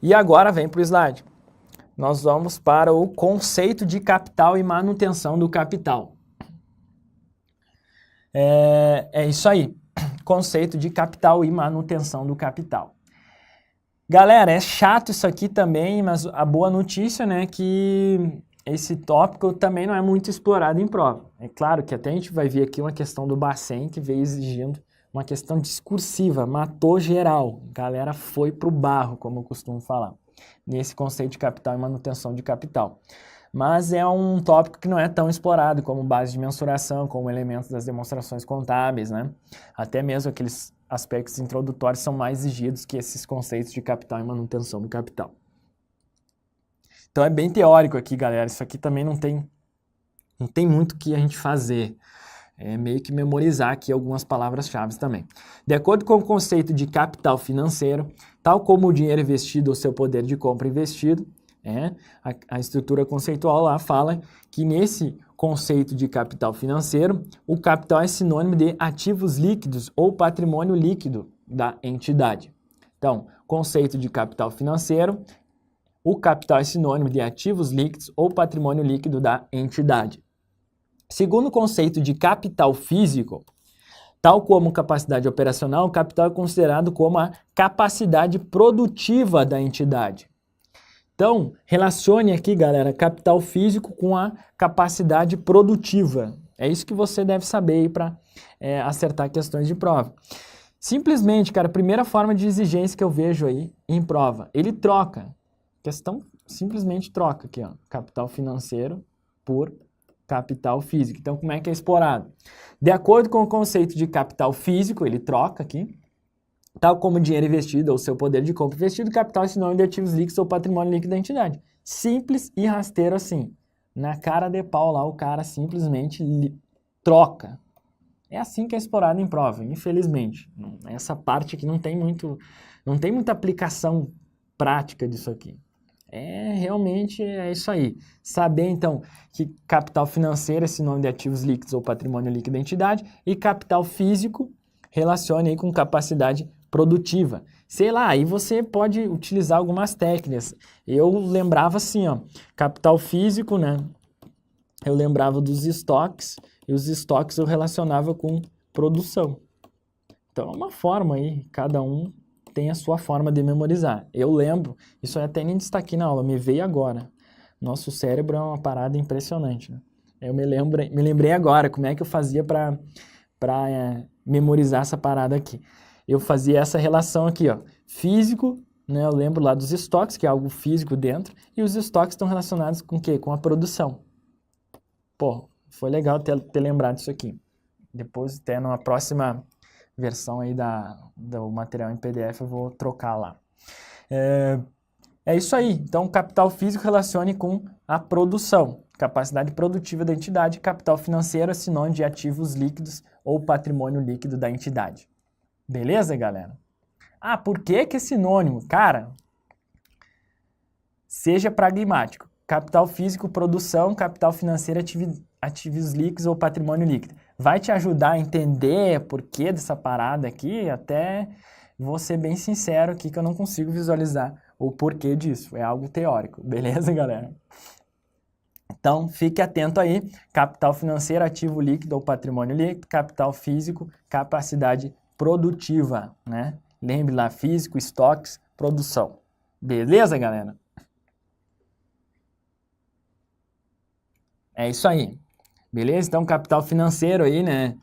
E agora vem para o slide. Nós vamos para o conceito de capital e manutenção do capital. É isso aí. Conceito de capital e manutenção do capital. Galera, é chato isso aqui também, mas a boa notícia, né, que esse tópico também não é muito explorado em prova. É claro que até a gente vai ver aqui uma questão do Bacen que veio exigindo uma questão discursiva, matou geral. Galera foi pro barro, como eu costumo falar, nesse conceito de capital e manutenção de capital. Mas é um tópico que não é tão explorado como base de mensuração, como elementos das demonstrações contábeis, né? Até mesmo aqueles aspectos introdutórios são mais exigidos que esses conceitos de capital e manutenção do capital. Então é bem teórico aqui, galera. Isso aqui também não tem muito o que a gente fazer. É meio que memorizar aqui algumas palavras-chave também. De acordo com o conceito de capital financeiro, tal como o dinheiro investido ou seu poder de compra investido, a estrutura conceitual lá fala que nesse conceito de capital financeiro, o capital é sinônimo de ativos líquidos ou patrimônio líquido da entidade. Então, conceito de capital financeiro, o capital é sinônimo de ativos líquidos ou patrimônio líquido da entidade. Segundo o conceito de capital físico, tal como capacidade operacional, o capital é considerado como a capacidade produtiva da entidade. Então, relacione aqui, galera, capital físico com a capacidade produtiva. É isso que você deve saber aí para acertar questões de prova. Simplesmente, cara, a primeira forma de exigência que eu vejo aí em prova, ele troca. A questão simplesmente troca aqui, ó, capital financeiro por capital físico. Então, como é que é explorado? De acordo com o conceito de capital físico, ele troca aqui, tal como dinheiro investido ou seu poder de compra investido, capital é sinônimo de ativos líquidos ou patrimônio líquido da entidade. Simples e rasteiro assim. Na cara de pau lá, o cara simplesmente troca. É assim que é explorado em prova, infelizmente. Essa parte aqui não tem muita aplicação prática disso aqui. Realmente é isso aí. Saber, então, que capital financeiro é sinônimo de ativos líquidos ou patrimônio líquido da entidade e capital físico relacione aí com capacidade produtiva. Sei lá, aí você pode utilizar algumas técnicas. Eu lembrava assim, ó, capital físico, né? Eu lembrava dos estoques e os estoques eu relacionava com produção. Então é uma forma aí, cada um tem a sua forma de memorizar. Eu lembro, isso eu até nem destaquei na aula, me veio agora. Nosso cérebro é uma parada impressionante, né? Eu me lembrei agora como é que eu fazia para memorizar essa parada aqui. Eu fazia essa relação aqui, ó, físico, né? Eu lembro lá dos estoques, que é algo físico dentro, e os estoques estão relacionados com o quê? Com a produção. Pô, foi legal ter lembrado disso aqui. Depois, até numa próxima versão aí do material em PDF, eu vou trocar lá. É isso aí. Então, capital físico relacione com a produção. Capacidade produtiva da entidade. Capital financeiro é sinônimo de ativos líquidos ou patrimônio líquido da entidade. Beleza, galera? Ah, por que que é sinônimo? Cara, seja pragmático. Capital físico, produção. Capital financeiro, ativos líquidos ou patrimônio líquido. Vai te ajudar a entender por que dessa parada aqui, até vou ser bem sincero aqui que eu não consigo visualizar o porquê disso. É algo teórico, beleza, galera? Então, fique atento aí. Capital financeiro, ativo líquido ou patrimônio líquido. Capital físico, capacidade produtiva, né? Lembre lá, físico, estoques, produção. Beleza, galera? É isso aí. Beleza? Então, capital financeiro aí, né?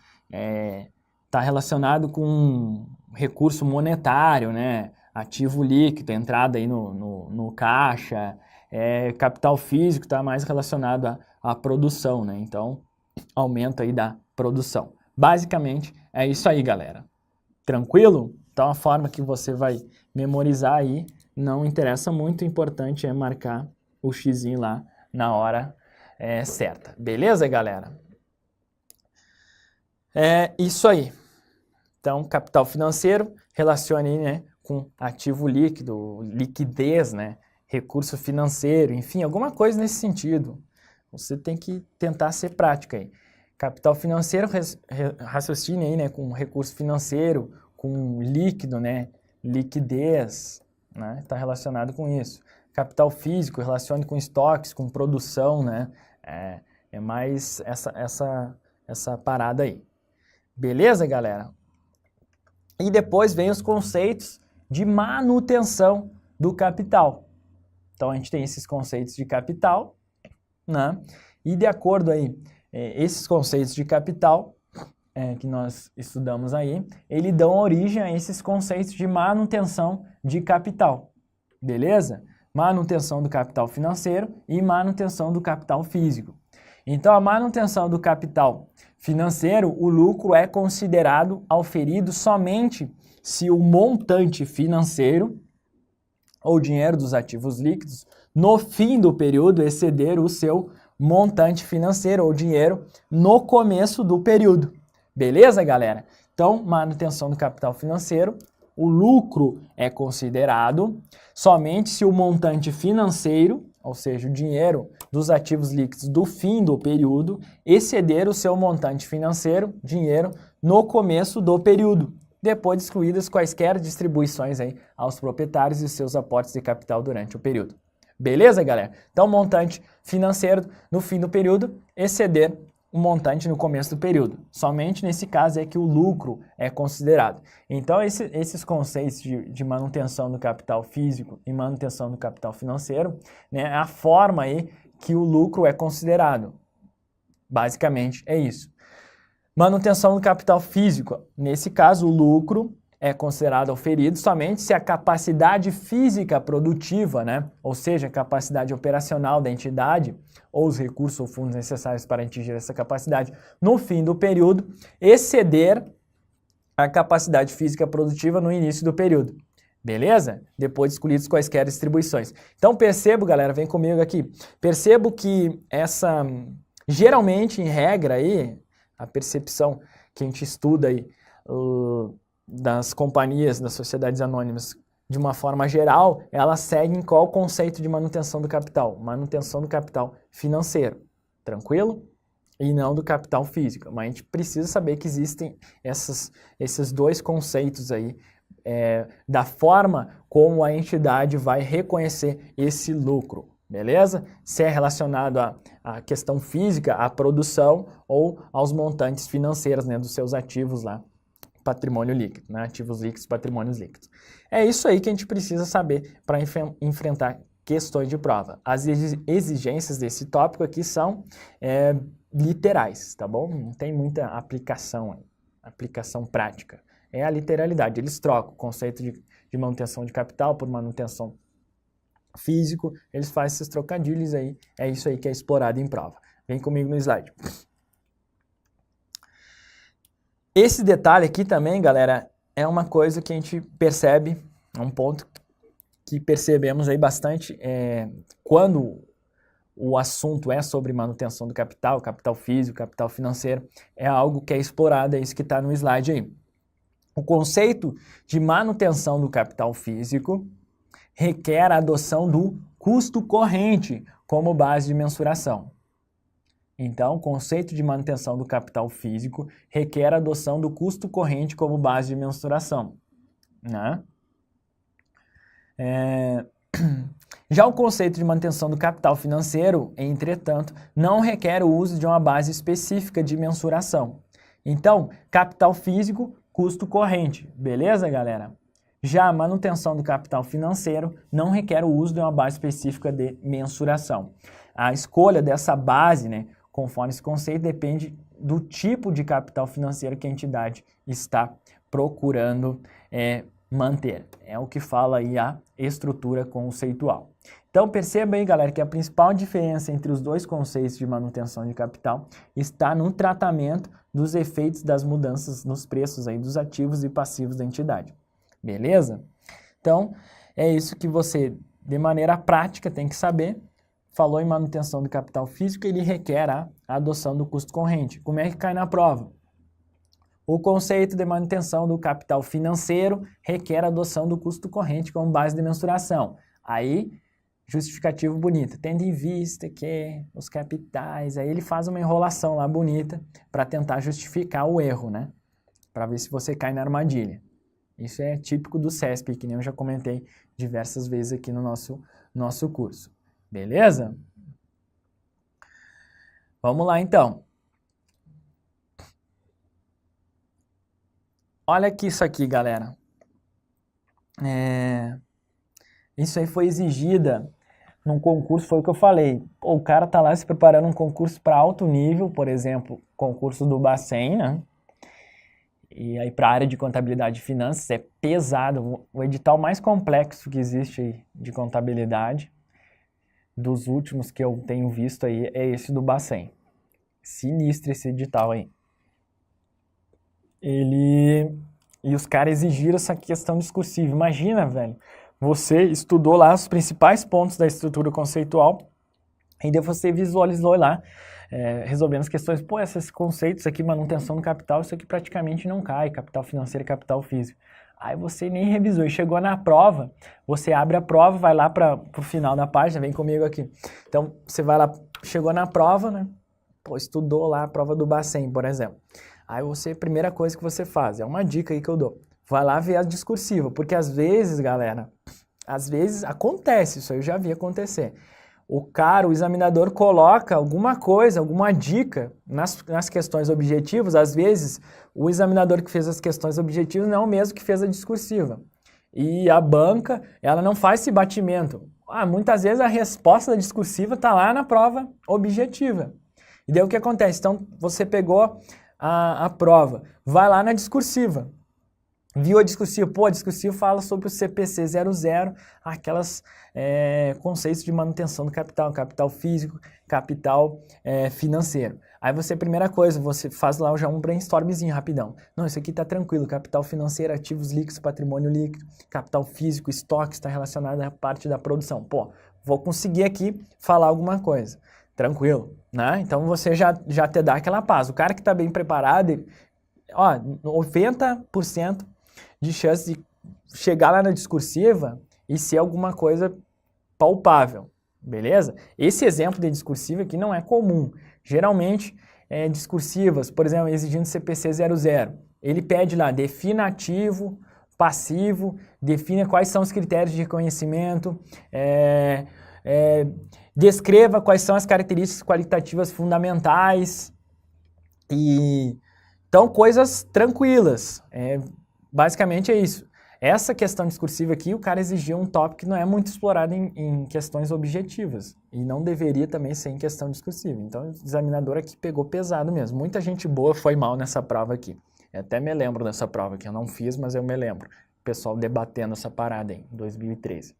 Tá relacionado com recurso monetário, né? Ativo líquido, entrada aí no caixa. Capital físico está mais relacionado à produção, né? Então, aumento aí da produção. Basicamente, é isso aí, galera. Tranquilo? Então, a forma que você vai memorizar aí não interessa muito, o importante é marcar o xizinho lá na hora certa. Beleza, galera? É isso aí. Então, capital financeiro, relacione aí, né, com ativo líquido, liquidez, né, recurso financeiro, enfim, alguma coisa nesse sentido. Você tem que tentar ser prático aí. Capital financeiro, raciocine aí, né, com recurso financeiro, com líquido, né, liquidez, né? Está relacionado com isso. Capital físico relaciona com estoques, com produção, né? É mais essa parada aí. Beleza, galera? E depois vem os conceitos de manutenção do capital. Então, a gente tem esses conceitos de capital, né? E de acordo aí, esses conceitos de capital que nós estudamos aí, eles dão origem a esses conceitos de manutenção de capital. Beleza? Manutenção do capital financeiro e manutenção do capital físico. Então, a manutenção do capital financeiro, o lucro é considerado auferido somente se o montante financeiro ou dinheiro dos ativos líquidos no fim do período exceder o seu montante financeiro ou dinheiro no começo do período. Beleza, galera? Então, manutenção do capital financeiro, o lucro é considerado somente se o montante financeiro, ou seja, o dinheiro dos ativos líquidos do fim do período, exceder o seu montante financeiro, dinheiro, no começo do período, depois de excluídas quaisquer distribuições aí aos proprietários e seus aportes de capital durante o período. Beleza, galera? Então, montante financeiro no fim do período, exceder o montante no começo do período. Somente nesse caso é que o lucro é considerado. Então, esses conceitos de manutenção do capital físico e manutenção do capital financeiro, né, é a forma aí que o lucro é considerado. Basicamente, é isso. Manutenção do capital físico. Nesse caso, o lucro é considerado auferido somente se a capacidade física produtiva, né, ou seja, a capacidade operacional da entidade, ou os recursos ou fundos necessários para atingir essa capacidade no fim do período, exceder a capacidade física produtiva no início do período. Beleza? Depois de escolhidos quaisquer distribuições. Então percebo, galera, vem comigo aqui, percebo que geralmente, em regra aí, a percepção que a gente estuda aí, das companhias, das sociedades anônimas, de uma forma geral, elas seguem qual conceito de manutenção do capital? Manutenção do capital financeiro, tranquilo? E não do capital físico. Mas a gente precisa saber que existem esses dois conceitos aí, da forma como a entidade vai reconhecer esse lucro, beleza? Se é relacionado à questão física, à produção ou aos montantes financeiros, né, dos seus ativos lá, patrimônio líquido, né? Ativos líquidos, patrimônios líquidos. É isso aí que a gente precisa saber para enfrentar questões de prova. As exigências desse tópico aqui são literais, tá bom? Não tem muita aplicação prática. É a literalidade. Eles trocam o conceito de manutenção de capital por manutenção físico, eles fazem esses trocadilhos aí, é isso aí que é explorado em prova. Vem comigo no slide. Esse detalhe aqui também, galera, é uma coisa que a gente percebe, é um ponto que percebemos aí bastante quando o assunto é sobre manutenção do capital, capital físico, capital financeiro, é algo que é explorado, é isso que está no slide aí. O conceito de manutenção do capital físico requer a adoção do custo corrente como base de mensuração. Então, o conceito de manutenção do capital físico requer a adoção do custo corrente como base de mensuração, né? Já o conceito de manutenção do capital financeiro, entretanto, não requer o uso de uma base específica de mensuração. Então, capital físico, custo corrente, beleza, galera? Já a manutenção do capital financeiro não requer o uso de uma base específica de mensuração. A escolha dessa base, né, conforme esse conceito, depende do tipo de capital financeiro que a entidade está procurando manter. É o que fala aí a estrutura conceitual. Então perceba aí, galera, que a principal diferença entre os dois conceitos de manutenção de capital está no tratamento dos efeitos das mudanças nos preços aí dos ativos e passivos da entidade. Beleza? Então, é isso que você, de maneira prática, tem que saber. Falou em manutenção do capital físico, ele requer a adoção do custo corrente. Como é que cai na prova? O conceito de manutenção do capital financeiro requer a adoção do custo corrente como base de mensuração. Aí, justificativo bonito, tendo em vista que os capitais, aí ele faz uma enrolação lá bonita para tentar justificar o erro, né? Para ver se você cai na armadilha. Isso é típico do CESP, que nem eu já comentei diversas vezes aqui no nosso curso. Beleza? Vamos lá, então. Olha aqui isso aqui, galera. Isso aí foi exigida num concurso, foi o que eu falei. Pô, o cara tá lá se preparando um concurso para alto nível, por exemplo, concurso do Bacen, né? E aí para a área de contabilidade e finanças é pesado. O edital mais complexo que existe aí de contabilidade, dos últimos que eu tenho visto aí, é esse do Bacen. Sinistro esse edital aí. E os caras exigiram essa questão discursiva. Imagina, velho, você estudou lá os principais pontos da estrutura conceitual e daí você visualizou lá, resolvendo as questões. Pô, esses conceitos aqui, manutenção do capital, isso aqui praticamente não cai, capital financeiro e capital físico. Aí você nem revisou e chegou na prova, você abre a prova, vai lá para o final da página, vem comigo aqui. Então, você vai lá, chegou na prova, né? Pô, estudou lá a prova do Bacen, por exemplo. Aí você, primeira coisa que você faz, é uma dica aí que eu dou, vai lá ver a discursiva, porque às vezes, galera, às vezes acontece, isso aí eu já vi acontecer. O examinador coloca alguma coisa, alguma dica nas questões objetivas, às vezes o examinador que fez as questões objetivas não é o mesmo que fez a discursiva. E a banca, ela não faz esse batimento. Muitas vezes a resposta da discursiva está lá na prova objetiva. E daí o que acontece? Então, você pegou a prova, vai lá na discursiva. Viu a discursiva? Pô, a discursiva fala sobre o CPC 00, aquelas conceitos de manutenção do capital físico, capital financeiro. Aí você, primeira coisa, você faz lá já um brainstormzinho rapidão. Não, isso aqui tá tranquilo, capital financeiro, ativos líquidos, patrimônio líquido, capital físico, estoque, está relacionado à parte da produção. Pô, vou conseguir aqui falar alguma coisa. Tranquilo, né? Então você já te dá aquela paz. O cara que tá bem preparado, 90% de chance de chegar lá na discursiva e ser alguma coisa palpável, beleza? Esse exemplo de discursiva aqui não é comum. Geralmente, discursivas, por exemplo, exigindo CPC 00, ele pede lá, defina ativo, passivo, defina quais são os critérios de reconhecimento, descreva quais são as características qualitativas fundamentais. Então, coisas tranquilas. Basicamente é isso. Essa questão discursiva aqui, o cara exigiu um tópico que não é muito explorado em questões objetivas. E não deveria também ser em questão discursiva. Então, o examinador aqui pegou pesado mesmo. Muita gente boa foi mal nessa prova aqui. Eu até me lembro dessa prova que eu não fiz, mas eu me lembro. O pessoal debatendo essa parada aí, em 2013.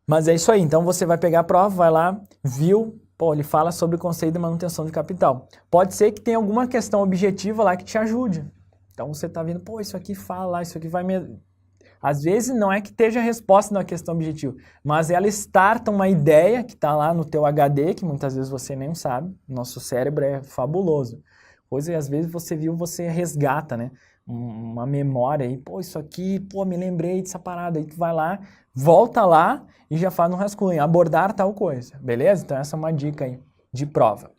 Mas é isso aí. Então, você vai pegar a prova, vai lá, viu... Pô, ele fala sobre o conceito de manutenção de capital. Pode ser que tenha alguma questão objetiva lá que te ajude. Então você tá vendo, pô, isso aqui fala, isso aqui vai me... Às vezes não é que esteja a resposta na questão objetiva, mas ela starta uma ideia que tá lá no teu HD, que muitas vezes você nem sabe. Nosso cérebro é fabuloso. Pois às vezes você resgata, né? Uma memória aí, pô, isso aqui, pô, me lembrei dessa parada. Aí tu vai lá, volta lá e já faz um rascunho, abordar tal coisa, beleza? Então essa é uma dica aí de prova.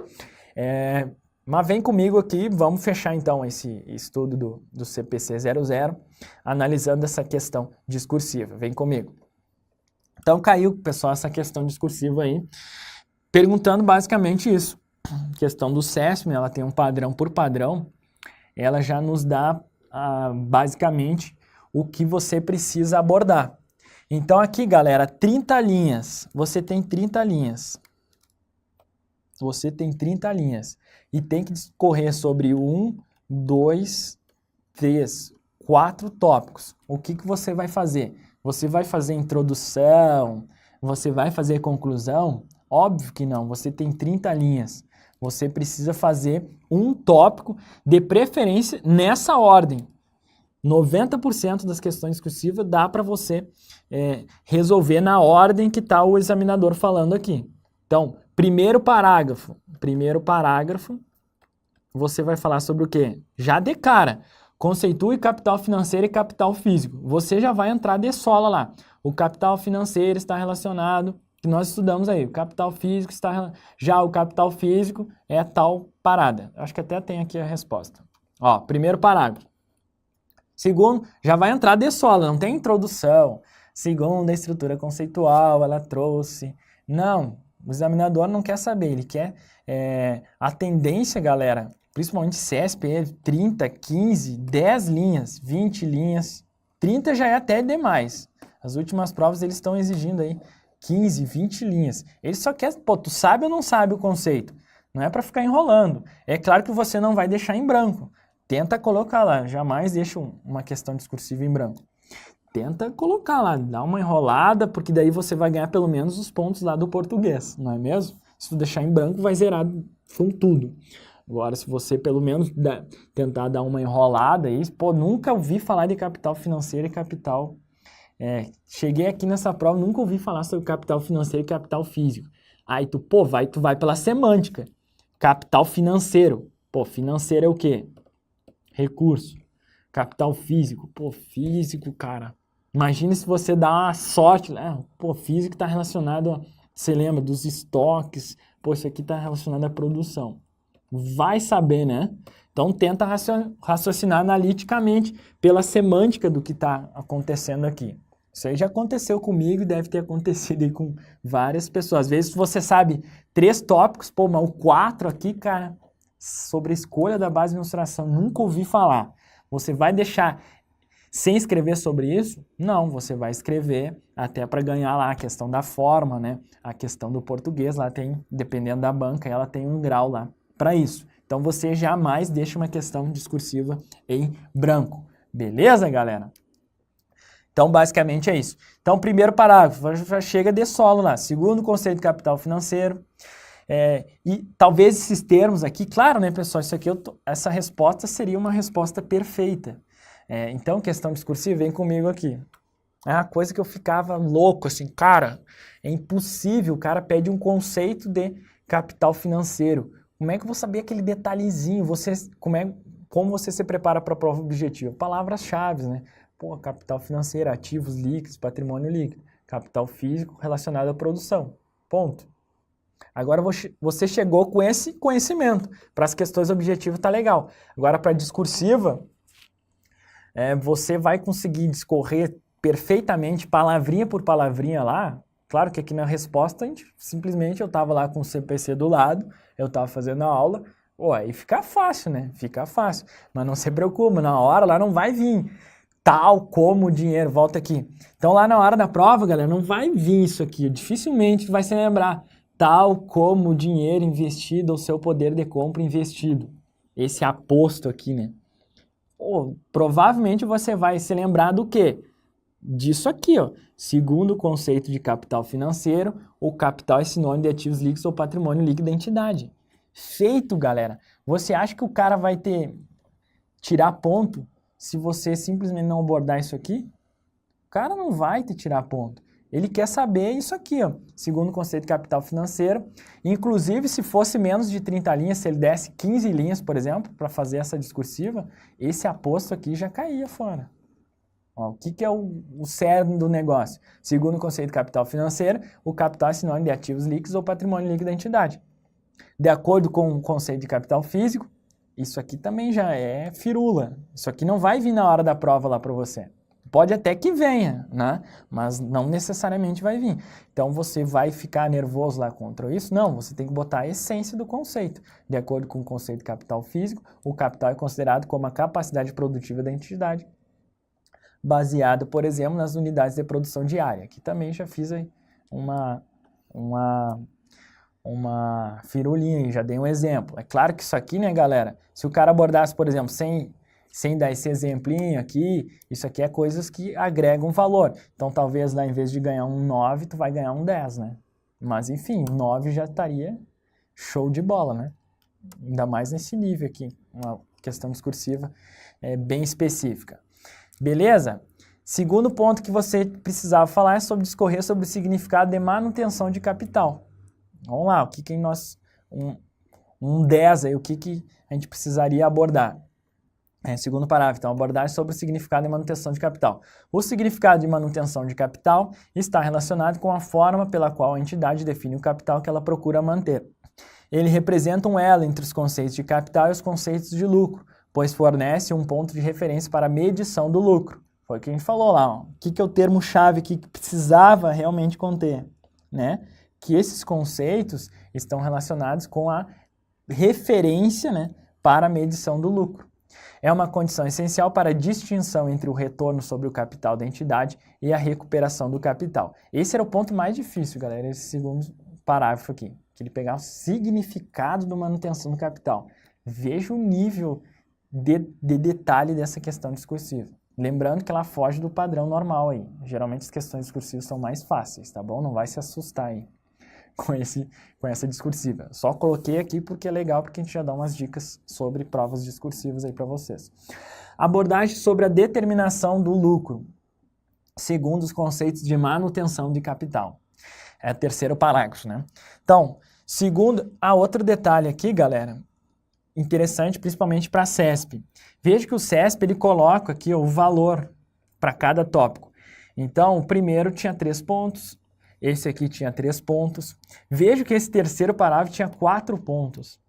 Mas vem comigo aqui, vamos fechar então esse estudo do CPC 00, analisando essa questão discursiva. Vem comigo. Então caiu, pessoal, essa questão discursiva aí, perguntando basicamente isso. A questão do CESP, ela tem um padrão por padrão, ela já nos dá basicamente o que você precisa abordar. Então aqui, galera, 30 linhas. Você tem 30 linhas. Você tem 30 linhas. E tem que discorrer sobre 1, 2, 3, 4 tópicos. O que você vai fazer? Você vai fazer introdução? Você vai fazer conclusão? Óbvio que não. Você tem 30 linhas. Você precisa fazer um tópico, de preferência nessa ordem. 90% das questões discursivas dá para você resolver na ordem que está o examinador falando aqui. Então, primeiro parágrafo, você vai falar sobre o quê? Já de cara, conceitue capital financeiro e capital físico. Você já vai entrar de sola lá. O capital financeiro está relacionado, que nós estudamos aí, o capital físico está... Já o capital físico é tal parada. Acho que até tem aqui a resposta. Ó, primeiro parágrafo. Segundo, já vai entrar de sola, não tem introdução. Segundo, a estrutura conceitual, ela trouxe. Não, o examinador não quer saber, ele quer a tendência, galera, principalmente CSP, 30, 15, 10 linhas, 20 linhas, 30 já é até demais. As últimas provas eles estão exigindo aí 15, 20 linhas. Ele só quer, pô, tu sabe ou não sabe o conceito? Não é para ficar enrolando. É claro que você não vai deixar em branco. Tenta colocar lá, jamais deixa uma questão discursiva em branco. Tenta colocar lá, dá uma enrolada, porque daí você vai ganhar pelo menos os pontos lá do português, não é mesmo? Se tu deixar em branco, vai zerar com tudo. Agora, se você pelo menos tentar dar uma enrolada aí, pô, nunca ouvi falar de capital financeiro e capital... cheguei aqui nessa prova, nunca ouvi falar sobre capital financeiro e capital físico. Aí tu vai pela semântica. Capital financeiro. Pô, financeiro é o quê? Recurso. Capital físico. Pô, físico, cara. Imagina se você dá uma sorte, né? Pô, físico está relacionado você lembra dos estoques. Pô, isso aqui está relacionado à produção. Vai saber, né? Então tenta raciocinar analiticamente pela semântica do que está acontecendo aqui. Isso aí já aconteceu comigo e deve ter acontecido aí com várias pessoas. Às vezes você sabe 3 tópicos, pô, mas o 4 aqui, cara, sobre a escolha da base de ilustração, nunca ouvi falar. Você vai deixar sem escrever sobre isso? Não, você vai escrever até para ganhar lá a questão da forma, né? A questão do português, lá tem, dependendo da banca, ela tem um grau lá para isso. Então você jamais deixa uma questão discursiva em branco. Beleza, galera? Então, basicamente é isso. Então, primeiro parágrafo, já chega de solo lá. Segundo conceito de capital financeiro. E talvez esses termos aqui, claro, né, pessoal, isso aqui essa resposta seria uma resposta perfeita. Então, questão discursiva, vem comigo aqui. É uma coisa que eu ficava louco, assim, cara, é impossível, o cara pede um conceito de capital financeiro. Como é que eu vou saber aquele detalhezinho? Como você se prepara para a prova objetiva? Palavras-chave, né? Pô, capital financeiro, ativos líquidos, patrimônio líquido. Capital físico relacionado à produção. Ponto. Agora você chegou com esse conhecimento. Para as questões objetivas tá legal. Agora para a discursiva, você vai conseguir discorrer perfeitamente, palavrinha por palavrinha lá. Claro que aqui na resposta, simplesmente eu estava lá com o CPC do lado, eu estava fazendo a aula, aí fica fácil, né? Fica fácil. Mas não se preocupe, na hora lá não vai vir tal como dinheiro, volta aqui. Então lá na hora da prova, galera, não vai vir isso aqui, dificilmente vai se lembrar. Tal como dinheiro investido ou seu poder de compra investido. Esse aposto aqui, né? Provavelmente você vai se lembrar do quê? Disso aqui, ó. Segundo o conceito de capital financeiro, o capital é sinônimo de ativos líquidos ou patrimônio líquido da entidade. Feito, galera. Você acha que o cara vai tirar ponto se você simplesmente não abordar isso aqui? O cara não vai te tirar ponto. Ele quer saber isso aqui, ó. Segundo o conceito de capital financeiro. Inclusive, se fosse menos de 30 linhas, se ele desse 15 linhas, por exemplo, para fazer essa discursiva, esse aposto aqui já caía fora. O que é o cerne do negócio? Segundo o conceito de capital financeiro, o capital é sinônimo de ativos líquidos ou patrimônio líquido da entidade. De acordo com o conceito de capital físico, isso aqui também já é firula. Isso aqui não vai vir na hora da prova lá para você. Pode até que venha, né? Mas não necessariamente vai vir. Então você vai ficar nervoso lá contra isso? Não, você tem que botar a essência do conceito. De acordo com o conceito de capital físico, o capital é considerado como a capacidade produtiva da entidade, baseado, por exemplo, nas unidades de produção diária. Aqui também já fiz aí uma firulinha, já dei um exemplo. É claro que isso aqui, né, galera, se o cara abordasse, por exemplo, sem dar esse exemplinho aqui, isso aqui é coisas que agregam valor. Então, talvez lá, em vez de ganhar um 9, tu vai ganhar um 10, né? Mas, enfim, 9 já estaria show de bola, né? Ainda mais nesse nível aqui, uma questão discursiva bem específica. Beleza? Segundo ponto que você precisava falar é sobre discorrer sobre o significado de manutenção de capital. Vamos lá, o que nós... Um 10 aí, o que a gente precisaria abordar? Segundo parágrafo, então, abordagem sobre o significado de manutenção de capital. O significado de manutenção de capital está relacionado com a forma pela qual a entidade define o capital que ela procura manter. Ele representa um elo entre os conceitos de capital e os conceitos de lucro, pois fornece um ponto de referência para a medição do lucro. Foi o que a gente falou lá, ó. O que é o termo-chave que precisava realmente conter, né? Que esses conceitos estão relacionados com a referência, né, para a medição do lucro. É uma condição essencial para a distinção entre o retorno sobre o capital da entidade e a recuperação do capital. Esse era o ponto mais difícil, galera, esse segundo parágrafo aqui, que ele pegar o significado da manutenção do capital. Veja o nível de detalhe dessa questão discursiva. Lembrando que ela foge do padrão normal aí. Geralmente as questões discursivas são mais fáceis, tá bom? Não vai se assustar aí com essa discursiva. Só coloquei aqui porque é legal, porque a gente já dá umas dicas sobre provas discursivas aí para vocês. Abordagem sobre a determinação do lucro, segundo os conceitos de manutenção de capital. É o terceiro parágrafo, né? Então, segundo, outro detalhe aqui, galera, interessante principalmente para a CESP. Veja que o CESP ele coloca aqui ó, o valor para cada tópico. Então, o primeiro tinha 3 pontos, esse aqui tinha 3 pontos. Veja que esse terceiro parágrafo tinha 4 pontos.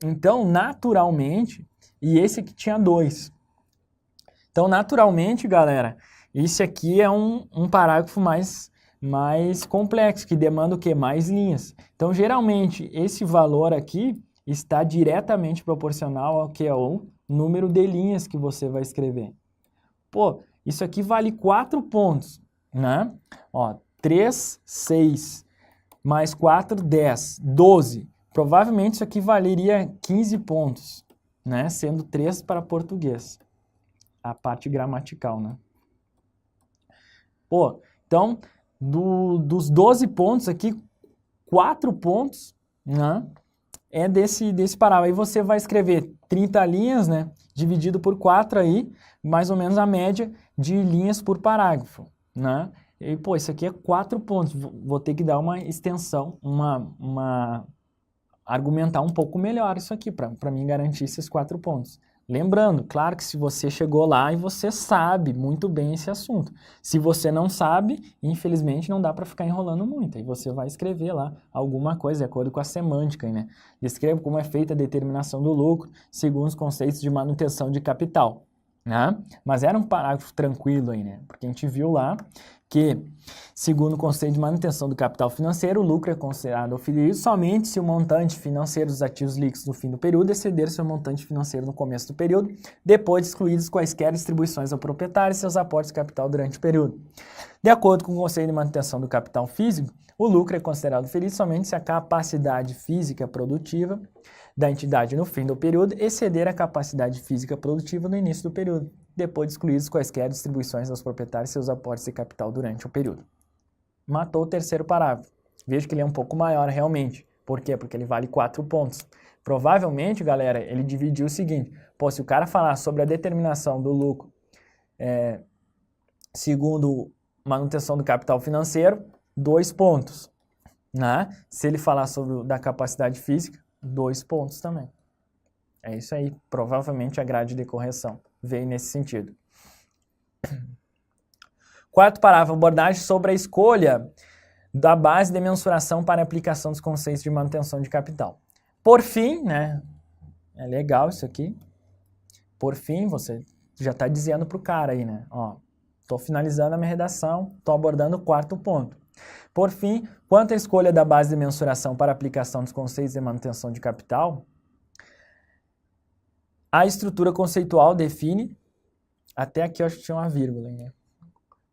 Então, naturalmente, e esse aqui tinha 2. Então, naturalmente, galera, esse aqui é um parágrafo mais complexo, que demanda o quê? Mais linhas. Então, geralmente, esse valor aqui está diretamente proporcional ao que é o número de linhas que você vai escrever. Pô, isso aqui vale 4 pontos, né? Ó, 3, 6, mais 4, 10, 12. Provavelmente isso aqui valeria 15 pontos, né? Sendo 3 para português. A parte gramatical, né? Pô, então, dos 12 pontos aqui, 4 pontos, né? É desse parágrafo. Aí você vai escrever 30 linhas, né? Dividido por 4 aí, mais ou menos a média de linhas por parágrafo, né? E, pô, isso aqui é 4 pontos. Vou ter que dar uma extensão, argumentar um pouco melhor isso aqui, para mim garantir esses 4 pontos. Lembrando, claro que se você chegou lá e você sabe muito bem esse assunto. Se você não sabe, infelizmente não dá para ficar enrolando muito. Aí você vai escrever lá alguma coisa de acordo com a semântica, né? Descreva como é feita a determinação do lucro, segundo os conceitos de manutenção de capital, né? Mas era um parágrafo tranquilo aí, né? Porque a gente viu lá que, segundo o conceito de manutenção do capital financeiro, o lucro é considerado oferido somente se o montante financeiro dos ativos líquidos no fim do período exceder seu montante financeiro no começo do período, depois de excluídos quaisquer distribuições ao proprietário e seus aportes de capital durante o período. De acordo com o conceito de manutenção do capital físico, o lucro é considerado oferido somente se a capacidade física produtiva da entidade no fim do período exceder a capacidade física produtiva no início do período, depois de excluídos quaisquer distribuições aos proprietários e seus aportes de capital durante o período. Matou o terceiro parágrafo. Veja que ele é um pouco maior realmente. Por quê? Porque ele vale 4 pontos. Provavelmente, galera, ele dividiu o seguinte. Pô, se o cara falar sobre a determinação do lucro segundo manutenção do capital financeiro, 2 pontos. Né? Se ele falar sobre da capacidade física, 2 pontos também. É isso aí. Provavelmente a grade de correção veio nesse sentido. Quarto parágrafo, abordagem sobre a escolha da base de mensuração para a aplicação dos conceitos de manutenção de capital. Por fim, né, é legal isso aqui, por fim, você já está dizendo para o cara aí, né, ó, estou finalizando a minha redação, estou abordando o quarto ponto. Por fim, quanto à escolha da base de mensuração para a aplicação dos conceitos de manutenção de capital, a estrutura conceitual define, até aqui eu acho que tinha uma vírgula, né?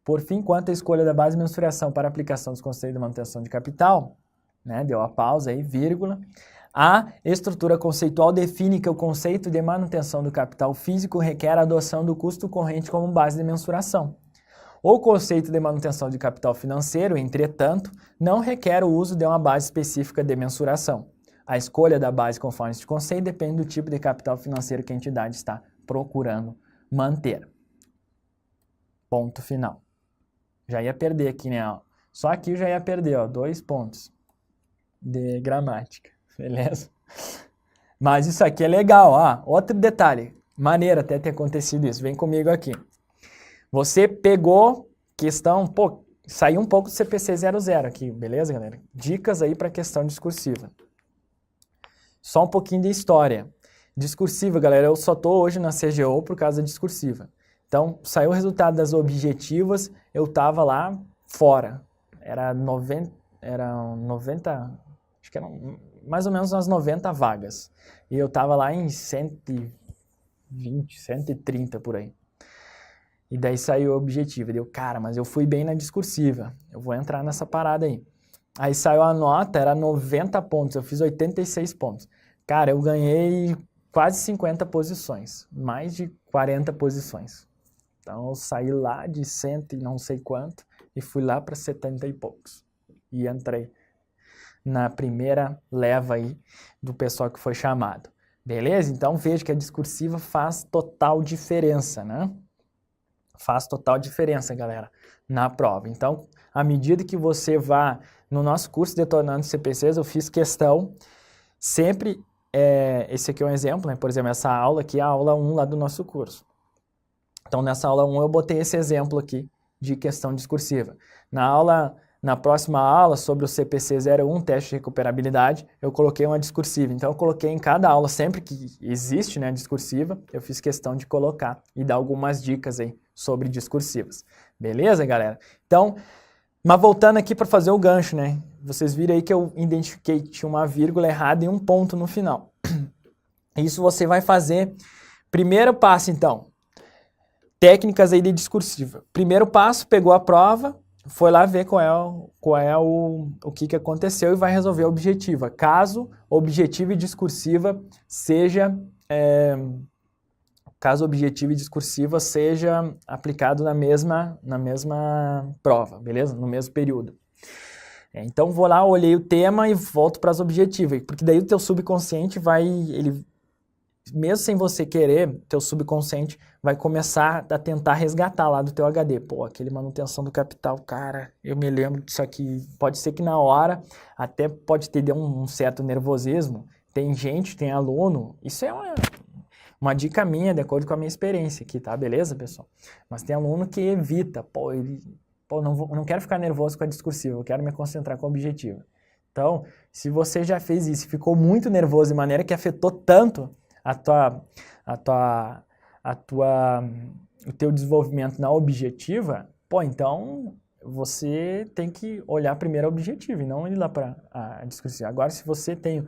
Por fim, quanto à escolha da base de mensuração para a aplicação dos conceitos de manutenção de capital, né? Deu a pausa aí, vírgula. A estrutura conceitual define que o conceito de manutenção do capital físico requer a adoção do custo corrente como base de mensuração. O conceito de manutenção de capital financeiro, entretanto, não requer o uso de uma base específica de mensuração. A escolha da base conforme este conceito depende do tipo de capital financeiro que a entidade está procurando manter. Ponto final. Já ia perder aqui, né? Ó. Só aqui eu já ia perder, ó, 2 pontos de gramática, beleza? Mas isso aqui é legal, ó. Outro detalhe, maneiro até ter acontecido isso, vem comigo aqui. Você pegou questão, pô, saiu um pouco do CPC 00 aqui, beleza, galera? Dicas aí para questão discursiva. Só um pouquinho de história. Discursiva, galera, eu só tô hoje na CGO por causa da discursiva. Então, saiu o resultado das objetivas, eu tava lá fora. Era 90, acho que eram mais ou menos umas 90 vagas. E eu tava lá em 120, 130 por aí. E daí saiu o objetivo. Deu, cara, mas eu fui bem na discursiva. Eu vou entrar nessa parada aí. Aí saiu a nota, era 90 pontos. Eu fiz 86 pontos. Cara, eu ganhei quase 50 posições. Mais de 40 posições. Então eu saí lá de 100 e não sei quanto e fui lá para 70 e poucos. E entrei na primeira leva aí do pessoal que foi chamado. Beleza? Então veja que a discursiva faz total diferença, né? Faz total diferença, galera, na prova. Então, à medida que você vá no nosso curso Detonando CPCs, eu fiz questão sempre, esse aqui é um exemplo, né? Por exemplo, essa aula aqui é a aula 1 lá do nosso curso. Então, nessa aula 1 eu botei esse exemplo aqui de questão discursiva. Na próxima aula, sobre o CPC 01, teste de recuperabilidade, eu coloquei uma discursiva. Então, eu coloquei em cada aula, sempre que existe, né, discursiva, eu fiz questão de colocar e dar algumas dicas aí sobre discursivas. Beleza, galera? Então, mas voltando aqui para fazer o gancho, né? Vocês viram aí que eu identifiquei que tinha uma vírgula errada e um ponto no final. Isso você vai fazer. Primeiro passo, então. Técnicas aí de discursiva. Primeiro passo, pegou a prova, foi lá ver o que aconteceu e vai resolver a objetiva. Caso objetiva e discursiva seja aplicado na mesma prova, beleza? No mesmo período. Então vou lá, olhei o tema e volto para as objetivas, porque daí o teu subconsciente mesmo sem você querer, teu subconsciente vai começar a tentar resgatar lá do teu HD. Pô, aquele manutenção do capital, cara, eu me lembro disso aqui. Pode ser que na hora até pode ter um certo nervosismo. Tem aluno, isso é uma dica minha, de acordo com a minha experiência aqui, tá? Beleza, pessoal? Mas tem aluno que evita, não quero ficar nervoso com a discursiva, eu quero me concentrar com a objetiva. Então, se você já fez isso e ficou muito nervoso de maneira que afetou tanto o teu desenvolvimento na objetiva, então você tem que olhar primeiro a objetiva e não ir lá para a discursiva. Agora, se você tem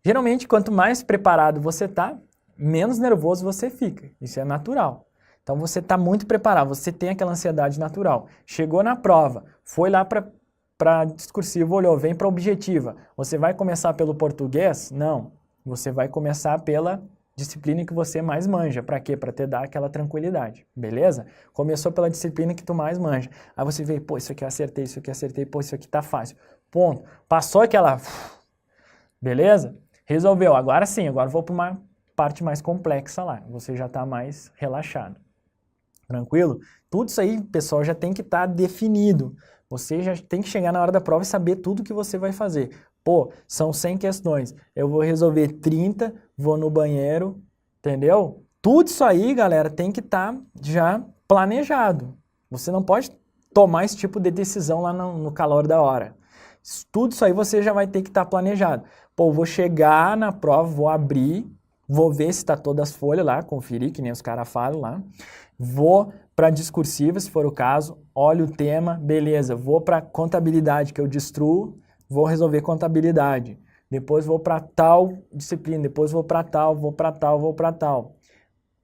geralmente, quanto mais preparado você tá, menos nervoso você fica. Isso é natural. Então, você está muito preparado, você tem aquela ansiedade natural. Chegou na prova, foi lá para discursiva, olhou, vem para objetiva. Você vai começar pelo português? Não. Você vai começar pela disciplina que você mais manja. Para quê? Para te dar aquela tranquilidade, beleza? Começou pela disciplina que tu mais manja. Aí você vê, isso aqui eu acertei, isso aqui eu acertei, isso aqui tá fácil. Ponto. Passou aquela... Beleza? Resolveu. Agora sim, agora vou para uma parte mais complexa lá. Você já tá mais relaxado. Tranquilo? Tudo isso aí, pessoal, já tem que estar definido. Você já tem que chegar na hora da prova e saber tudo que você vai fazer. São 100 questões, eu vou resolver 30, vou no banheiro, entendeu? Tudo isso aí, galera, tem que estar já planejado. Você não pode tomar esse tipo de decisão lá no calor da hora. Tudo isso aí você já vai ter que estar planejado. Vou chegar na prova, vou abrir, vou ver se está todas as folhas lá, conferir, que nem os caras falam lá. Vou para discursiva, se for o caso, olho o tema, beleza. Vou para contabilidade, que eu destruo. Vou resolver contabilidade, depois vou para tal disciplina, depois vou para tal, vou para tal, vou para tal.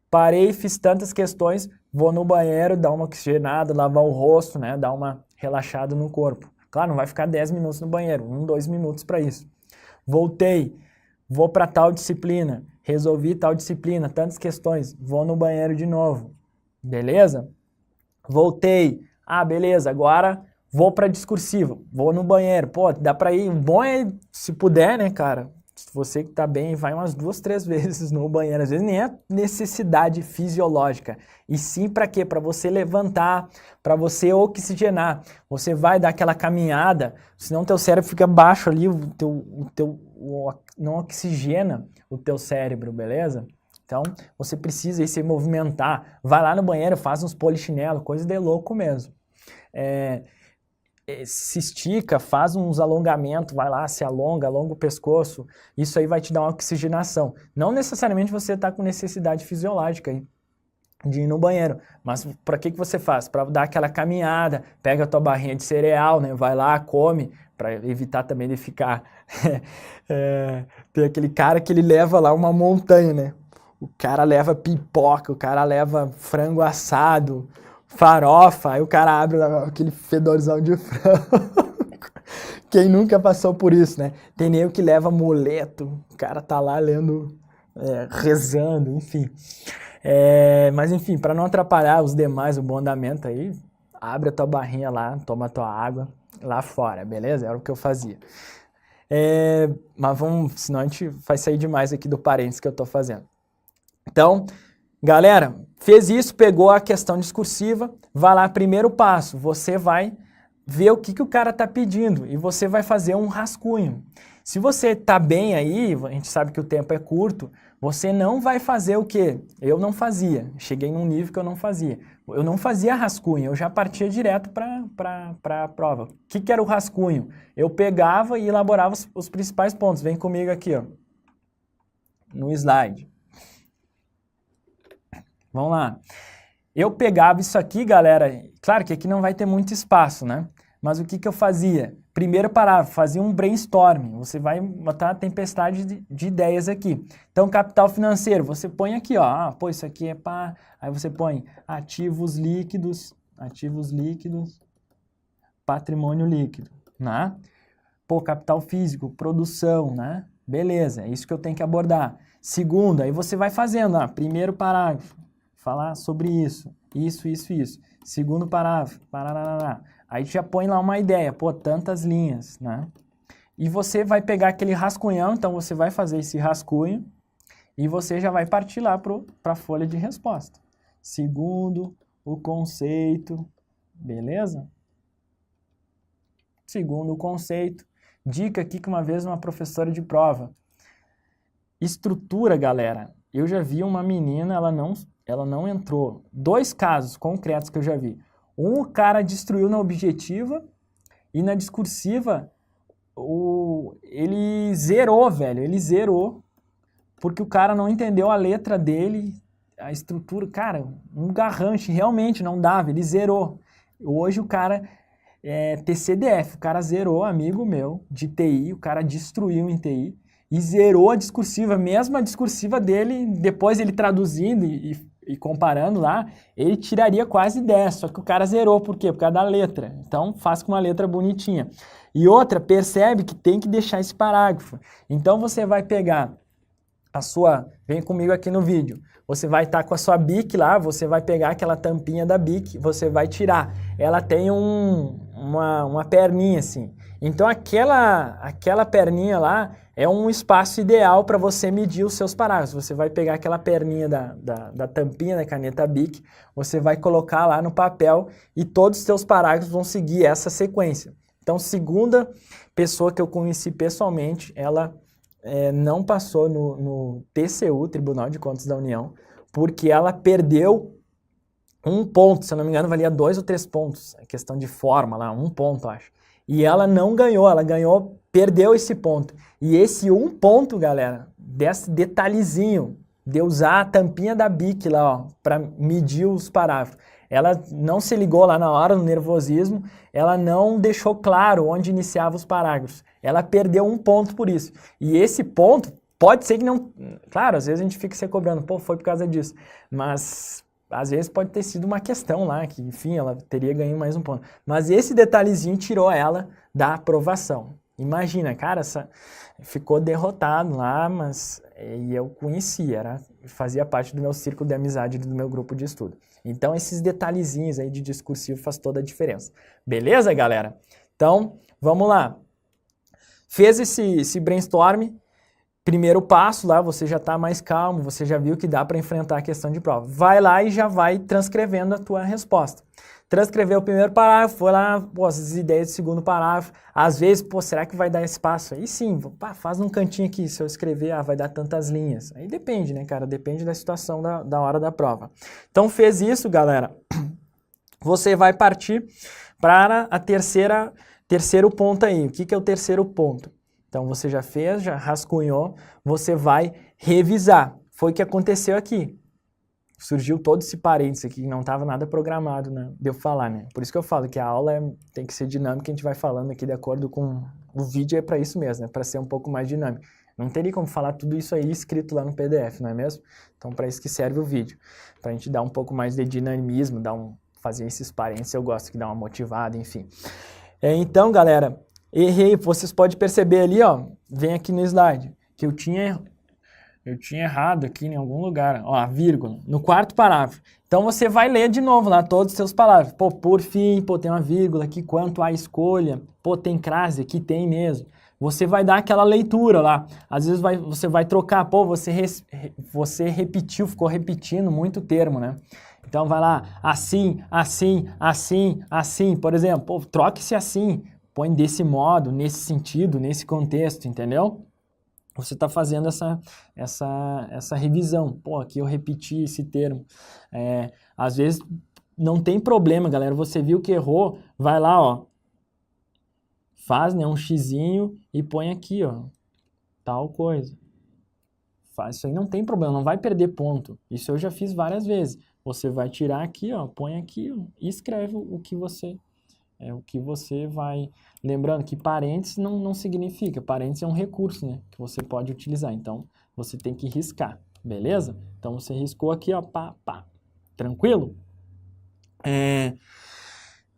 Parei, fiz tantas questões, vou no banheiro, dar uma oxigenada, lavar o rosto, né, dar uma relaxada no corpo. Claro, não vai ficar 10 minutos no banheiro, 2 minutos para isso. Voltei, vou para tal disciplina, resolvi tal disciplina, tantas questões, vou no banheiro de novo, beleza? Voltei, beleza, agora... Vou para discursiva, vou no banheiro, dá para ir, o bom é, se puder, né, cara, se você que tá bem, vai umas 2, 3 vezes no banheiro, às vezes nem é necessidade fisiológica, e sim para quê? Para você levantar, para você oxigenar, você vai dar aquela caminhada, senão teu cérebro fica baixo ali, não oxigena o teu cérebro, beleza? Então, você precisa ir se movimentar, vai lá no banheiro, faz uns polichinelo, coisa de louco mesmo. se estica, faz uns alongamentos, vai lá, se alonga o pescoço, isso aí vai te dar uma oxigenação. Não necessariamente você está com necessidade fisiológica aí de ir no banheiro, mas para que você faz? Para dar aquela caminhada, pega a tua barrinha de cereal, né? Vai lá, come, para evitar também de ficar... tem aquele cara que ele leva lá uma montanha, né? O cara leva pipoca, o cara leva frango assado, farofa, aí o cara abre lá, aquele fedorzão de frango. Quem nunca passou por isso, né? Tem nego que leva amuleto, o cara tá lá lendo, rezando, enfim. Mas enfim, para não atrapalhar os demais, o bom andamento aí, abre a tua barrinha lá, toma a tua água lá fora, beleza? Era o que eu fazia. Mas senão a gente vai sair demais aqui do parênteses que eu tô fazendo. Então, galera, fez isso, pegou a questão discursiva, vai lá, primeiro passo, você vai ver o que o cara tá pedindo e você vai fazer um rascunho. Se você tá bem aí, a gente sabe que o tempo é curto, você não vai fazer o quê? Eu não fazia, cheguei num nível que eu não fazia. Eu não fazia rascunho, eu já partia direto para a prova. O que era o rascunho? Eu pegava e elaborava os principais pontos. Vem comigo aqui, ó, no slide. Vamos lá. Eu pegava isso aqui, galera, claro que aqui não vai ter muito espaço, né? Mas o que eu fazia? Primeiro parágrafo, fazia um brainstorming, você vai botar a tempestade de ideias aqui. Então, capital financeiro, você põe aqui, ó, pô, isso aqui é para... Aí você põe ativos líquidos, patrimônio líquido, né? Pô, capital físico, produção, né? Beleza, é isso que eu tenho que abordar. Segundo, aí você vai fazendo, primeiro parágrafo, falar sobre isso. Segundo parágrafo, parará. Aí já põe lá uma ideia, pô, tantas linhas, né? E você vai pegar aquele rascunhão, então você vai fazer esse rascunho e você já vai partir lá para a folha de resposta. Segundo o conceito, beleza? Segundo o conceito. Dica aqui que uma vez uma professora de prova. Estrutura, galera. Eu já vi uma menina, ela não entrou. 2 casos concretos que eu já vi. O cara destruiu na objetiva e na discursiva ele zerou, velho. Ele zerou porque o cara não entendeu a letra dele, a estrutura. Cara, um garranche, realmente não dava, ele zerou. Hoje o cara TCDF, o cara zerou, amigo meu, de TI, o cara destruiu em TI e zerou a discursiva. Mesmo a discursiva dele, depois ele traduzindo e comparando lá, ele tiraria quase 10, só que o cara zerou, por quê? Por causa da letra. Então, faz com uma letra bonitinha. E outra, percebe que tem que deixar esse parágrafo. Então, você vai pegar vem comigo aqui no vídeo, você vai estar com a sua bic lá, você vai pegar aquela tampinha da bic, você vai tirar. Ela tem uma perninha assim. Então, aquela perninha lá é um espaço ideal para você medir os seus parágrafos. Você vai pegar aquela perninha da tampinha da caneta Bic, você vai colocar lá no papel e todos os seus parágrafos vão seguir essa sequência. Então, segunda pessoa que eu conheci pessoalmente, ela não passou no TCU, Tribunal de Contas da União, porque ela perdeu 1 ponto, se eu não me engano, valia 2 ou 3 pontos. É questão de forma lá, 1 ponto, acho. E ela não ganhou, perdeu esse ponto. E esse 1 ponto, galera, desse detalhezinho de usar a tampinha da Bic lá, ó, para medir os parágrafos. Ela não se ligou lá na hora, no nervosismo, ela não deixou claro onde iniciava os parágrafos. Ela perdeu 1 ponto por isso. E esse ponto, pode ser que não... Claro, às vezes a gente fica se cobrando, pô, foi por causa disso. Mas... às vezes pode ter sido uma questão lá, que enfim, ela teria ganho mais 1 ponto. Mas esse detalhezinho tirou ela da aprovação. Imagina, cara, ficou derrotado lá, mas e eu conhecia, fazia parte do meu círculo de amizade, do meu grupo de estudo. Então esses detalhezinhos aí de discursivo faz toda a diferença. Beleza, galera? Então, vamos lá. Fez esse brainstorm. Primeiro passo lá, você já está mais calmo, você já viu que dá para enfrentar a questão de prova. Vai lá e já vai transcrevendo a tua resposta. Transcreveu o primeiro parágrafo, foi lá, pô, as ideias do segundo parágrafo. Às vezes, pô, será que vai dar espaço? Aí sim, faz um cantinho aqui, se eu escrever, vai dar tantas linhas. Aí depende, né, cara? Depende da situação da hora da prova. Então, fez isso, galera. você vai partir para a terceiro ponto aí. O que é o terceiro ponto? Então, você já fez, já rascunhou, você vai revisar. Foi o que aconteceu aqui. Surgiu todo esse parênteses aqui, que não estava nada programado, né? De eu falar, né? Por isso que eu falo que a aula tem que ser dinâmica, a gente vai falando aqui de acordo com... O vídeo é para isso mesmo, né? Para ser um pouco mais dinâmico. Não teria como falar tudo isso aí escrito lá no PDF, não é mesmo? Então, para isso que serve o vídeo. Para a gente dar um pouco mais de dinamismo, fazer esses parênteses, eu gosto que dá uma motivada, enfim. Então, galera, errei. Vocês podem perceber ali, ó, vem aqui no slide, que eu tinha errado aqui em algum lugar, ó, a vírgula, no quarto parágrafo. Então, você vai ler de novo lá todos os seus parágrafos. Pô, por fim, pô, tem uma vírgula aqui, quanto à escolha, pô, tem crase aqui, tem mesmo. Você vai dar aquela leitura lá. Às vezes você vai trocar, pô, você repetiu, ficou repetindo muito termo, né? Então, vai lá, assim, assim, assim, assim. Por exemplo, pô, troque-se assim, põe desse modo, nesse sentido, nesse contexto, entendeu? Você está fazendo essa revisão. Pô, aqui eu repeti esse termo. Às vezes não tem problema, galera. Você viu que errou, vai lá, ó. Faz, né, um xizinho e põe aqui, ó. Tal coisa. Faz isso aí, não tem problema, não vai perder ponto. Isso eu já fiz várias vezes. Você vai tirar aqui, ó, põe aqui, ó, e escreve o que você vai... Lembrando que parênteses não significa, parênteses é um recurso, né, que você pode utilizar, então você tem que riscar, beleza? Então você riscou aqui, ó, pá, pá, tranquilo?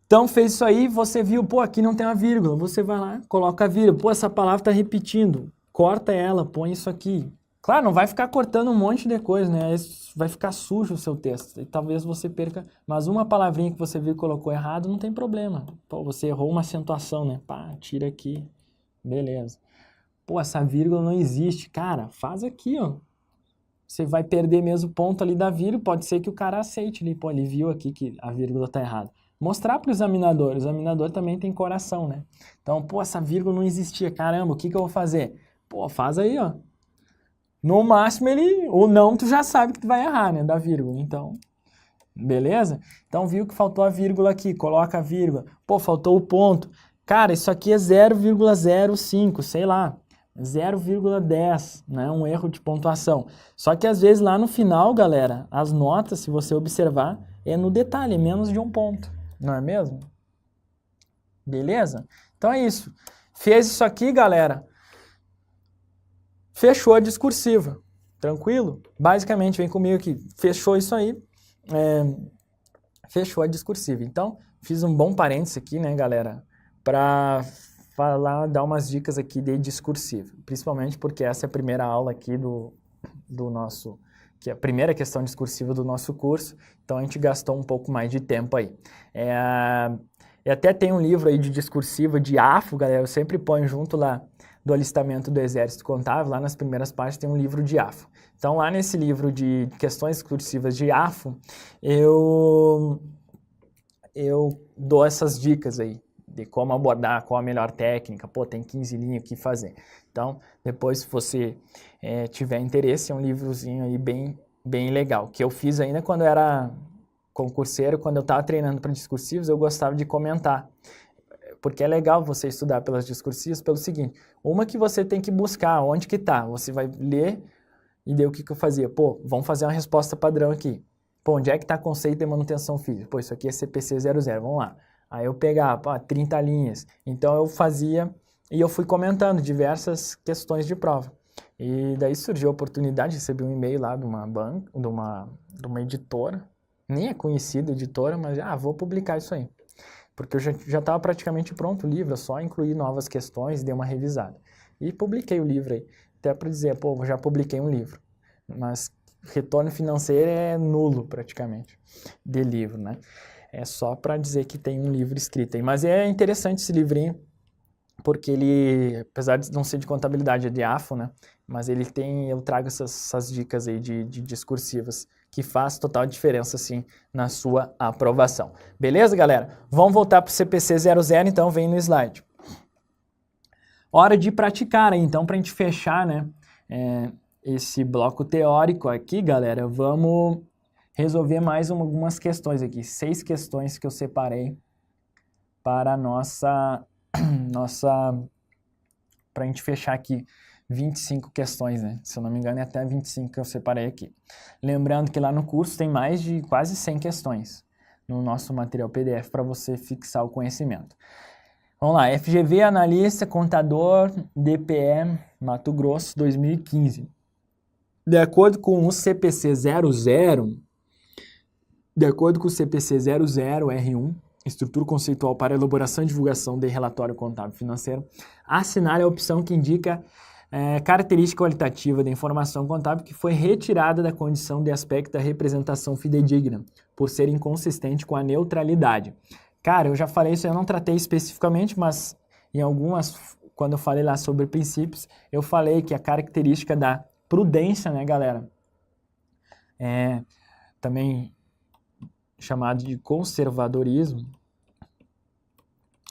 Então fez isso aí, você viu, pô, aqui não tem uma vírgula, você vai lá, coloca a vírgula, pô, essa palavra tá repetindo, corta ela, põe isso aqui. Claro, não vai ficar cortando um monte de coisa, né? Vai ficar sujo o seu texto. E talvez você perca... Mas uma palavrinha que você viu e colocou errado, não tem problema. Pô, você errou uma acentuação, né? Pá, tira aqui. Beleza. Pô, essa vírgula não existe. Cara, faz aqui, ó. Você vai perder mesmo o ponto ali da vírgula. Pode ser que o cara aceite ali. Pô, ele viu aqui que a vírgula tá errada. Mostrar para o examinador. O examinador também tem coração, né? Então, pô, essa vírgula não existia. Caramba, o que eu vou fazer? Pô, faz aí, ó. No máximo, ou não, tu já sabe que tu vai errar, né, da vírgula, então, beleza? Então, viu que faltou a vírgula aqui, coloca a vírgula. Pô, faltou o ponto. Cara, isso aqui é 0,05, sei lá, 0,10, né, um erro de pontuação. Só que, às vezes, lá no final, galera, as notas, se você observar, é no detalhe, é menos de um ponto, não é mesmo? Beleza? Então, é isso. Fez isso aqui, galera. Fechou a discursiva, tranquilo? Basicamente, vem comigo aqui, fechou isso aí, fechou a discursiva. Então, fiz um bom parênteses aqui, né, galera, para dar umas dicas aqui de discursiva, principalmente porque essa é a primeira aula aqui do nosso, que é a primeira questão discursiva do nosso curso, então a gente gastou um pouco mais de tempo aí. E até tem um livro aí de discursiva de AFO, galera, eu sempre ponho junto lá, do alistamento do Exército Contábil, lá nas primeiras páginas tem um livro de AFO. Então, lá nesse livro de questões discursivas de AFO, eu dou essas dicas aí, de como abordar, qual a melhor técnica, pô, tem 15 linhas, o que fazer. Então, depois, se você tiver interesse, é um livrozinho aí bem legal, que eu fiz ainda quando eu era concurseiro, quando eu estava treinando para discursivos, eu gostava de comentar. Porque é legal você estudar pelas discursivas pelo seguinte, uma que você tem que buscar, onde que tá, você vai ler e daí o que eu fazia? Pô, vamos fazer uma resposta padrão aqui. Pô, onde é que tá conceito de manutenção física? Pô, isso aqui é CPC 00, vamos lá. Aí eu pegava, pô, 30 linhas. Então eu fazia e eu fui comentando diversas questões de prova. E daí surgiu a oportunidade de receber um e-mail lá de uma banca, de uma editora, nem é conhecida editora, mas vou publicar isso aí. Porque eu já estava praticamente pronto o livro, eu só incluí novas questões, dei uma revisada. E publiquei o livro aí, até para dizer, pô, já publiquei um livro. Mas retorno financeiro é nulo, praticamente, de livro, né? É só para dizer que tem um livro escrito aí. Mas é interessante esse livrinho, porque ele, apesar de não ser de contabilidade, é de AFO, né? Mas eu trago essas dicas aí de discursivas, que faz total diferença, sim, na sua aprovação. Beleza, galera? Vamos voltar para o CPC 00, então vem no slide. Hora de praticar, então, para a gente fechar, né, esse bloco teórico aqui, galera, vamos resolver mais algumas questões aqui. 6 questões que eu separei para para a gente fechar aqui 25 questões, né? Se eu não me engano, é até 25 que eu separei aqui. Lembrando que lá no curso tem mais de quase 100 questões no nosso material PDF para você fixar o conhecimento. Vamos lá, FGV, analista, contador, DPE, Mato Grosso, 2015. De acordo com o CPC 00, R1, Estrutura Conceitual para Elaboração e Divulgação de Relatório Contábil Financeiro, assinale a opção que indica característica qualitativa da informação contábil que foi retirada da condição de aspecto da representação fidedigna, por ser inconsistente com a neutralidade. Cara, eu já falei isso, eu não tratei especificamente, mas em algumas, quando eu falei lá sobre princípios, eu falei que a característica da prudência, né, galera, também chamado de conservadorismo,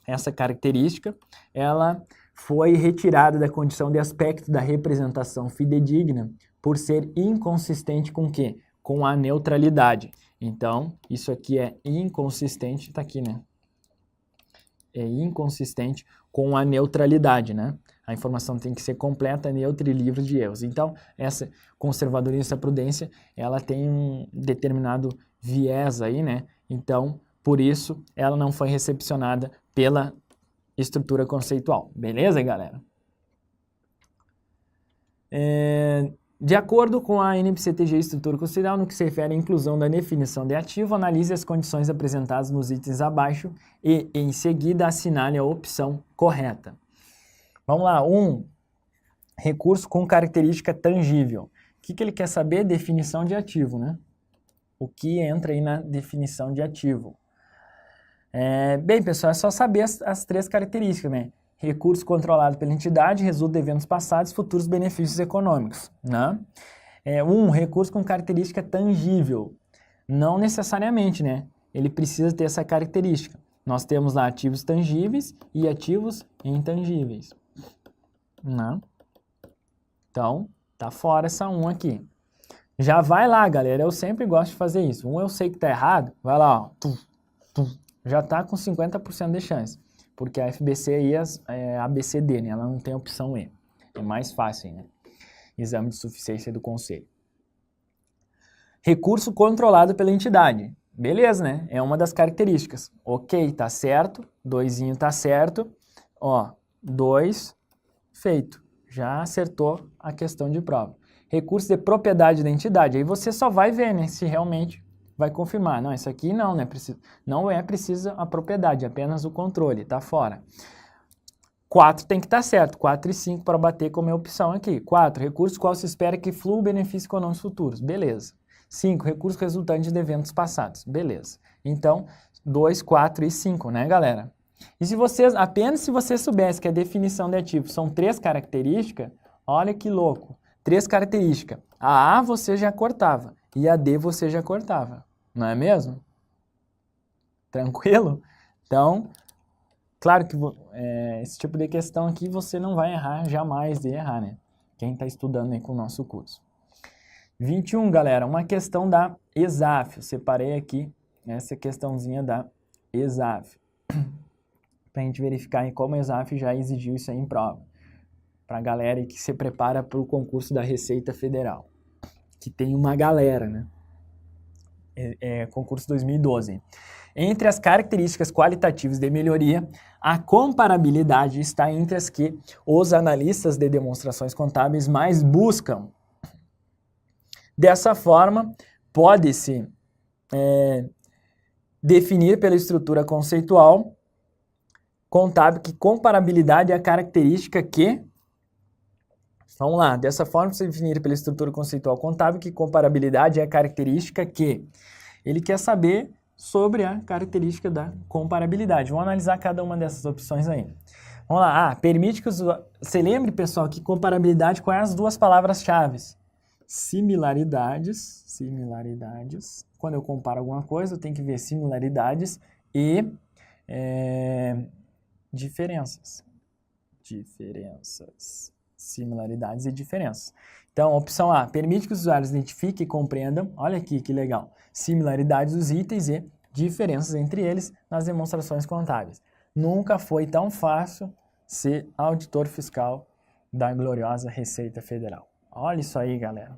essa característica, ela foi retirada da condição de aspecto da representação fidedigna por ser inconsistente com o quê? Com a neutralidade. Então, isso aqui é inconsistente, tá aqui, né? É inconsistente com a neutralidade, né? A informação tem que ser completa, neutra e livre de erros. Então, essa conservadorismo, essa prudência, ela tem um determinado viés aí, né? Então, por isso, ela não foi recepcionada pela estrutura conceitual. Beleza, galera? De acordo com a NPCTG Estrutura Conceitual, no que se refere à inclusão da definição de ativo, analise as condições apresentadas nos itens abaixo e, em seguida, assinale a opção correta. Vamos lá. 1. Recurso com característica tangível. O que ele quer saber? Definição de ativo, né? O que entra aí na definição de ativo? Bem, pessoal, é só saber as 3 características, né? Recurso controlado pela entidade, resulta de eventos passados, futuros benefícios econômicos, né? 1. Recurso com característica tangível. Não necessariamente, né? Ele precisa ter essa característica. Nós temos lá ativos tangíveis e ativos intangíveis, né? Então, tá fora essa 1 aqui. Já vai lá, galera. Eu sempre gosto de fazer isso. Eu sei que tá errado. Vai lá, ó. Já tá com 50% de chance. Porque a FBC aí é ABCD, né? Ela não tem opção E. É mais fácil, né? Exame de suficiência do conselho. Recurso controlado pela entidade. Beleza, né? É uma das características. Ok, tá certo. 2zinho tá certo. Ó, 2, feito. Já acertou a questão de prova. Recurso de propriedade da entidade. Aí você só vai ver, né? Se realmente vai confirmar. Não, isso aqui não, né? Não é preciso a propriedade, apenas o controle, tá fora. 4 tem que estar certo. 4 e 5 para bater como é opção aqui. 4, recurso qual se espera que flua benefícios econômicos futuros. Beleza. 5, recurso resultante de eventos passados. Beleza. Então, 2, 4 e 5, né, galera? E se vocês, apenas se você soubesse que a definição de ativo são 3 características, olha que louco. 3 características. A A você já cortava e a D você já cortava. Não é mesmo? Tranquilo? Então, claro que esse tipo de questão aqui você não vai errar jamais de errar, né? Quem está estudando aí com o nosso curso. 21, galera, uma questão da ESAF. Eu separei aqui essa questãozinha da ESAF. Para a gente verificar aí como a ESAF já exigiu isso aí em prova. Para a galera que se prepara para o concurso da Receita Federal. Que tem uma galera, né? Concurso 2012. Entre as características qualitativas de melhoria, a comparabilidade está entre as que os analistas de demonstrações contábeis mais buscam. Dessa forma, pode-se definir pela estrutura conceitual contábil que comparabilidade é a característica que... Vamos lá, dessa forma, se definir pela estrutura conceitual contábil que comparabilidade é a característica que... Ele quer saber sobre a característica da comparabilidade. Vamos analisar cada uma dessas opções aí. Vamos lá. Permite que os... Você lembre, pessoal, que comparabilidade, quais as 2 palavras-chave? Similaridades. Quando eu comparo alguma coisa, eu tenho que ver similaridades e diferenças. Similaridades e diferenças. Então, opção A, permite que os usuários identifiquem e compreendam, olha aqui que legal, similaridades dos itens e diferenças entre eles nas demonstrações contábeis. Nunca foi tão fácil ser auditor fiscal da gloriosa Receita Federal. Olha isso aí, galera.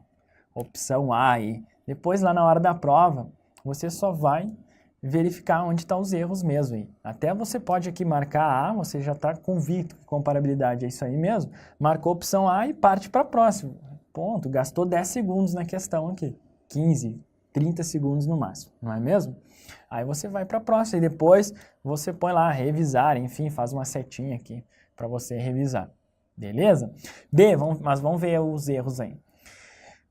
Opção A aí. Depois, lá na hora da prova, você só vai verificar onde estão os erros mesmo. Hein? Até você pode aqui marcar A, você já está convicto que comparabilidade é isso aí mesmo. Marcou a opção A e parte para a próxima. Ponto. Gastou 10 segundos na questão aqui. 15, 30 segundos no máximo, não é mesmo? Aí você vai para a próxima e depois você põe lá, revisar, enfim, faz uma setinha aqui para você revisar. Beleza? B, mas vamos ver os erros aí.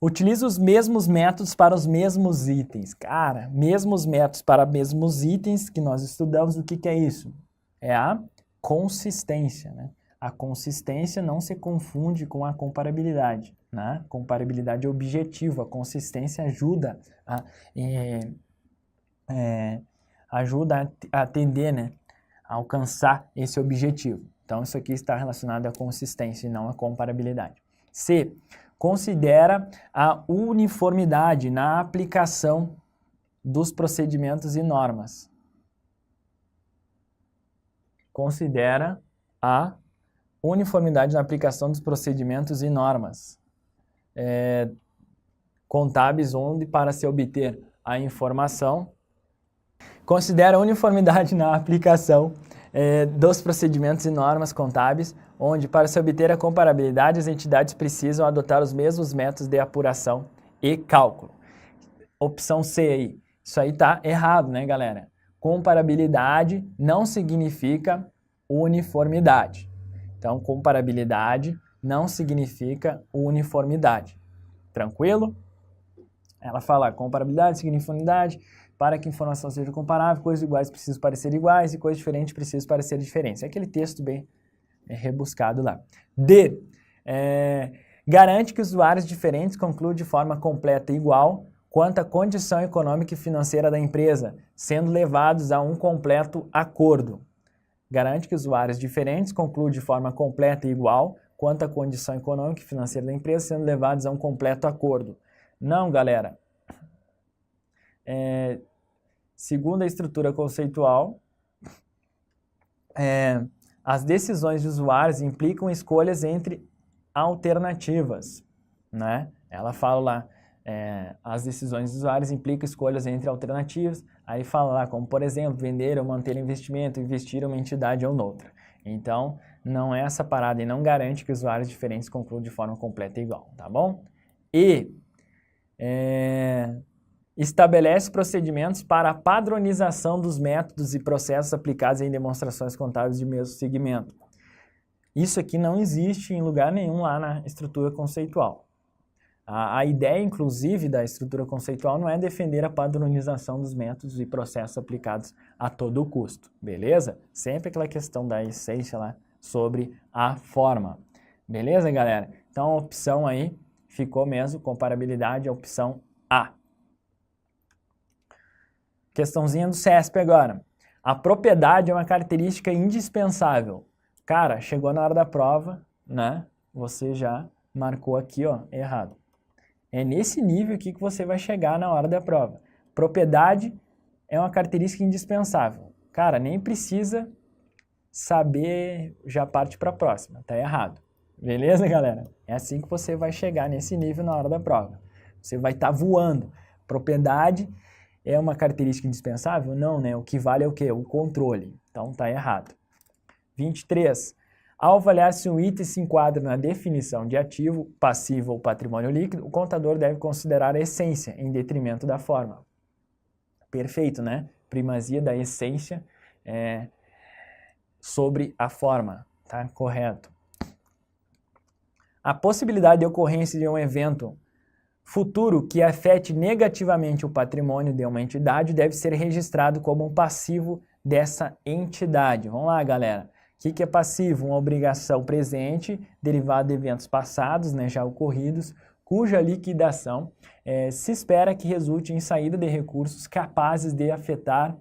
Utiliza os mesmos métodos para os mesmos itens. Cara, mesmos métodos para mesmos itens que nós estudamos, o que é isso? É a consistência, né? A consistência não se confunde com a comparabilidade, né? Comparabilidade é objetivo, a consistência ajuda a atender, né? A alcançar esse objetivo. Então, isso aqui está relacionado à consistência e não à comparabilidade. C. Considera a uniformidade na aplicação dos procedimentos e normas. Considera a uniformidade na aplicação dos procedimentos e normas contábeis onde para se obter a informação. Considera a uniformidade na aplicação dos procedimentos e normas contábeis, onde, para se obter a comparabilidade, as entidades precisam adotar os mesmos métodos de apuração e cálculo. Opção C aí. Isso aí tá errado, né, galera? Comparabilidade não significa uniformidade. Então, comparabilidade não significa uniformidade. Tranquilo? Ela fala comparabilidade significa uniformidade. Para que informação seja comparável, coisas iguais precisam parecer iguais e coisas diferentes precisam parecer diferentes. É aquele texto bem rebuscado lá. D. Garante que usuários diferentes concluam de forma completa e igual quanto à condição econômica e financeira da empresa, sendo levados a um completo acordo. Garante que usuários diferentes concluam de forma completa e igual quanto à condição econômica e financeira da empresa, sendo levados a um completo acordo. Não, galera. Segundo a estrutura conceitual, as decisões de usuários implicam escolhas entre alternativas, né? Ela fala lá, as decisões dos usuários implicam escolhas entre alternativas, aí fala lá como, por exemplo, vender ou manter investimento, investir em uma entidade ou noutra. Então, não é essa parada e não garante que usuários diferentes concluam de forma completa e igual, tá bom? E estabelece procedimentos para a padronização dos métodos e processos aplicados em demonstrações contábeis de mesmo segmento. Isso aqui não existe em lugar nenhum lá na estrutura conceitual. A ideia, inclusive, da estrutura conceitual não é defender a padronização dos métodos e processos aplicados a todo custo, beleza? Sempre aquela questão da essência lá sobre a forma. Beleza, galera? Então, a opção aí ficou mesmo, comparabilidade, a opção A. Questãozinha do CESP agora. A propriedade é uma característica indispensável. Cara, chegou na hora da prova, né? Você já marcou aqui, ó, errado. É nesse nível aqui que você vai chegar na hora da prova. Propriedade é uma característica indispensável. Cara, nem precisa saber, já parte para a próxima. Tá errado. Beleza, galera? É assim que você vai chegar nesse nível na hora da prova. Você vai estar voando. Propriedade é uma característica indispensável? Não, né? O que vale é o quê? O controle. Então, tá errado. 23. Ao avaliar se um item se enquadra na definição de ativo, passivo ou patrimônio líquido, o contador deve considerar a essência em detrimento da forma. Perfeito, né? Primazia da essência sobre a forma. Tá? Correto. A possibilidade de ocorrência de um evento futuro que afete negativamente o patrimônio de uma entidade deve ser registrado como um passivo dessa entidade. Vamos lá, galera. O que é passivo? Uma obrigação presente derivada de eventos passados, né, já ocorridos, cuja liquidação se espera que resulte em saída de recursos capazes de afetar,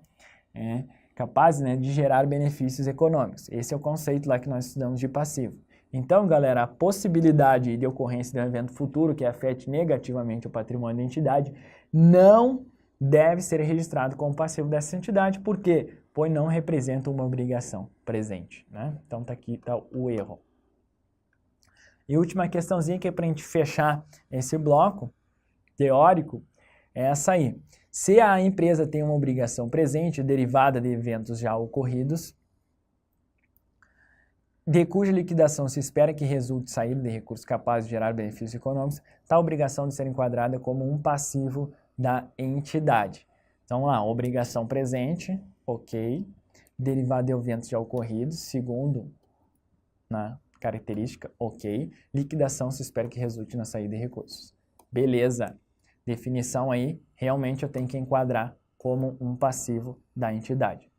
capazes, né, de gerar benefícios econômicos. Esse é o conceito lá que nós estudamos de passivo. Então, galera, a possibilidade de ocorrência de um evento futuro que afete negativamente o patrimônio da entidade não deve ser registrado como passivo dessa entidade. Por quê? Pois não representa uma obrigação presente, né? Então, tá aqui tá o erro. E última questãozinha que é para a gente fechar esse bloco teórico é essa aí. Se a empresa tem uma obrigação presente derivada de eventos já ocorridos, de cuja liquidação se espera que resulte saída de recursos capazes de gerar benefícios econômicos, tal obrigação de ser enquadrada como um passivo da entidade. Então, lá, obrigação presente, ok, derivada de eventos já ocorridos, segundo na característica, ok, liquidação se espera que resulte na saída de recursos. Beleza, definição aí, realmente eu tenho que enquadrar como um passivo da entidade.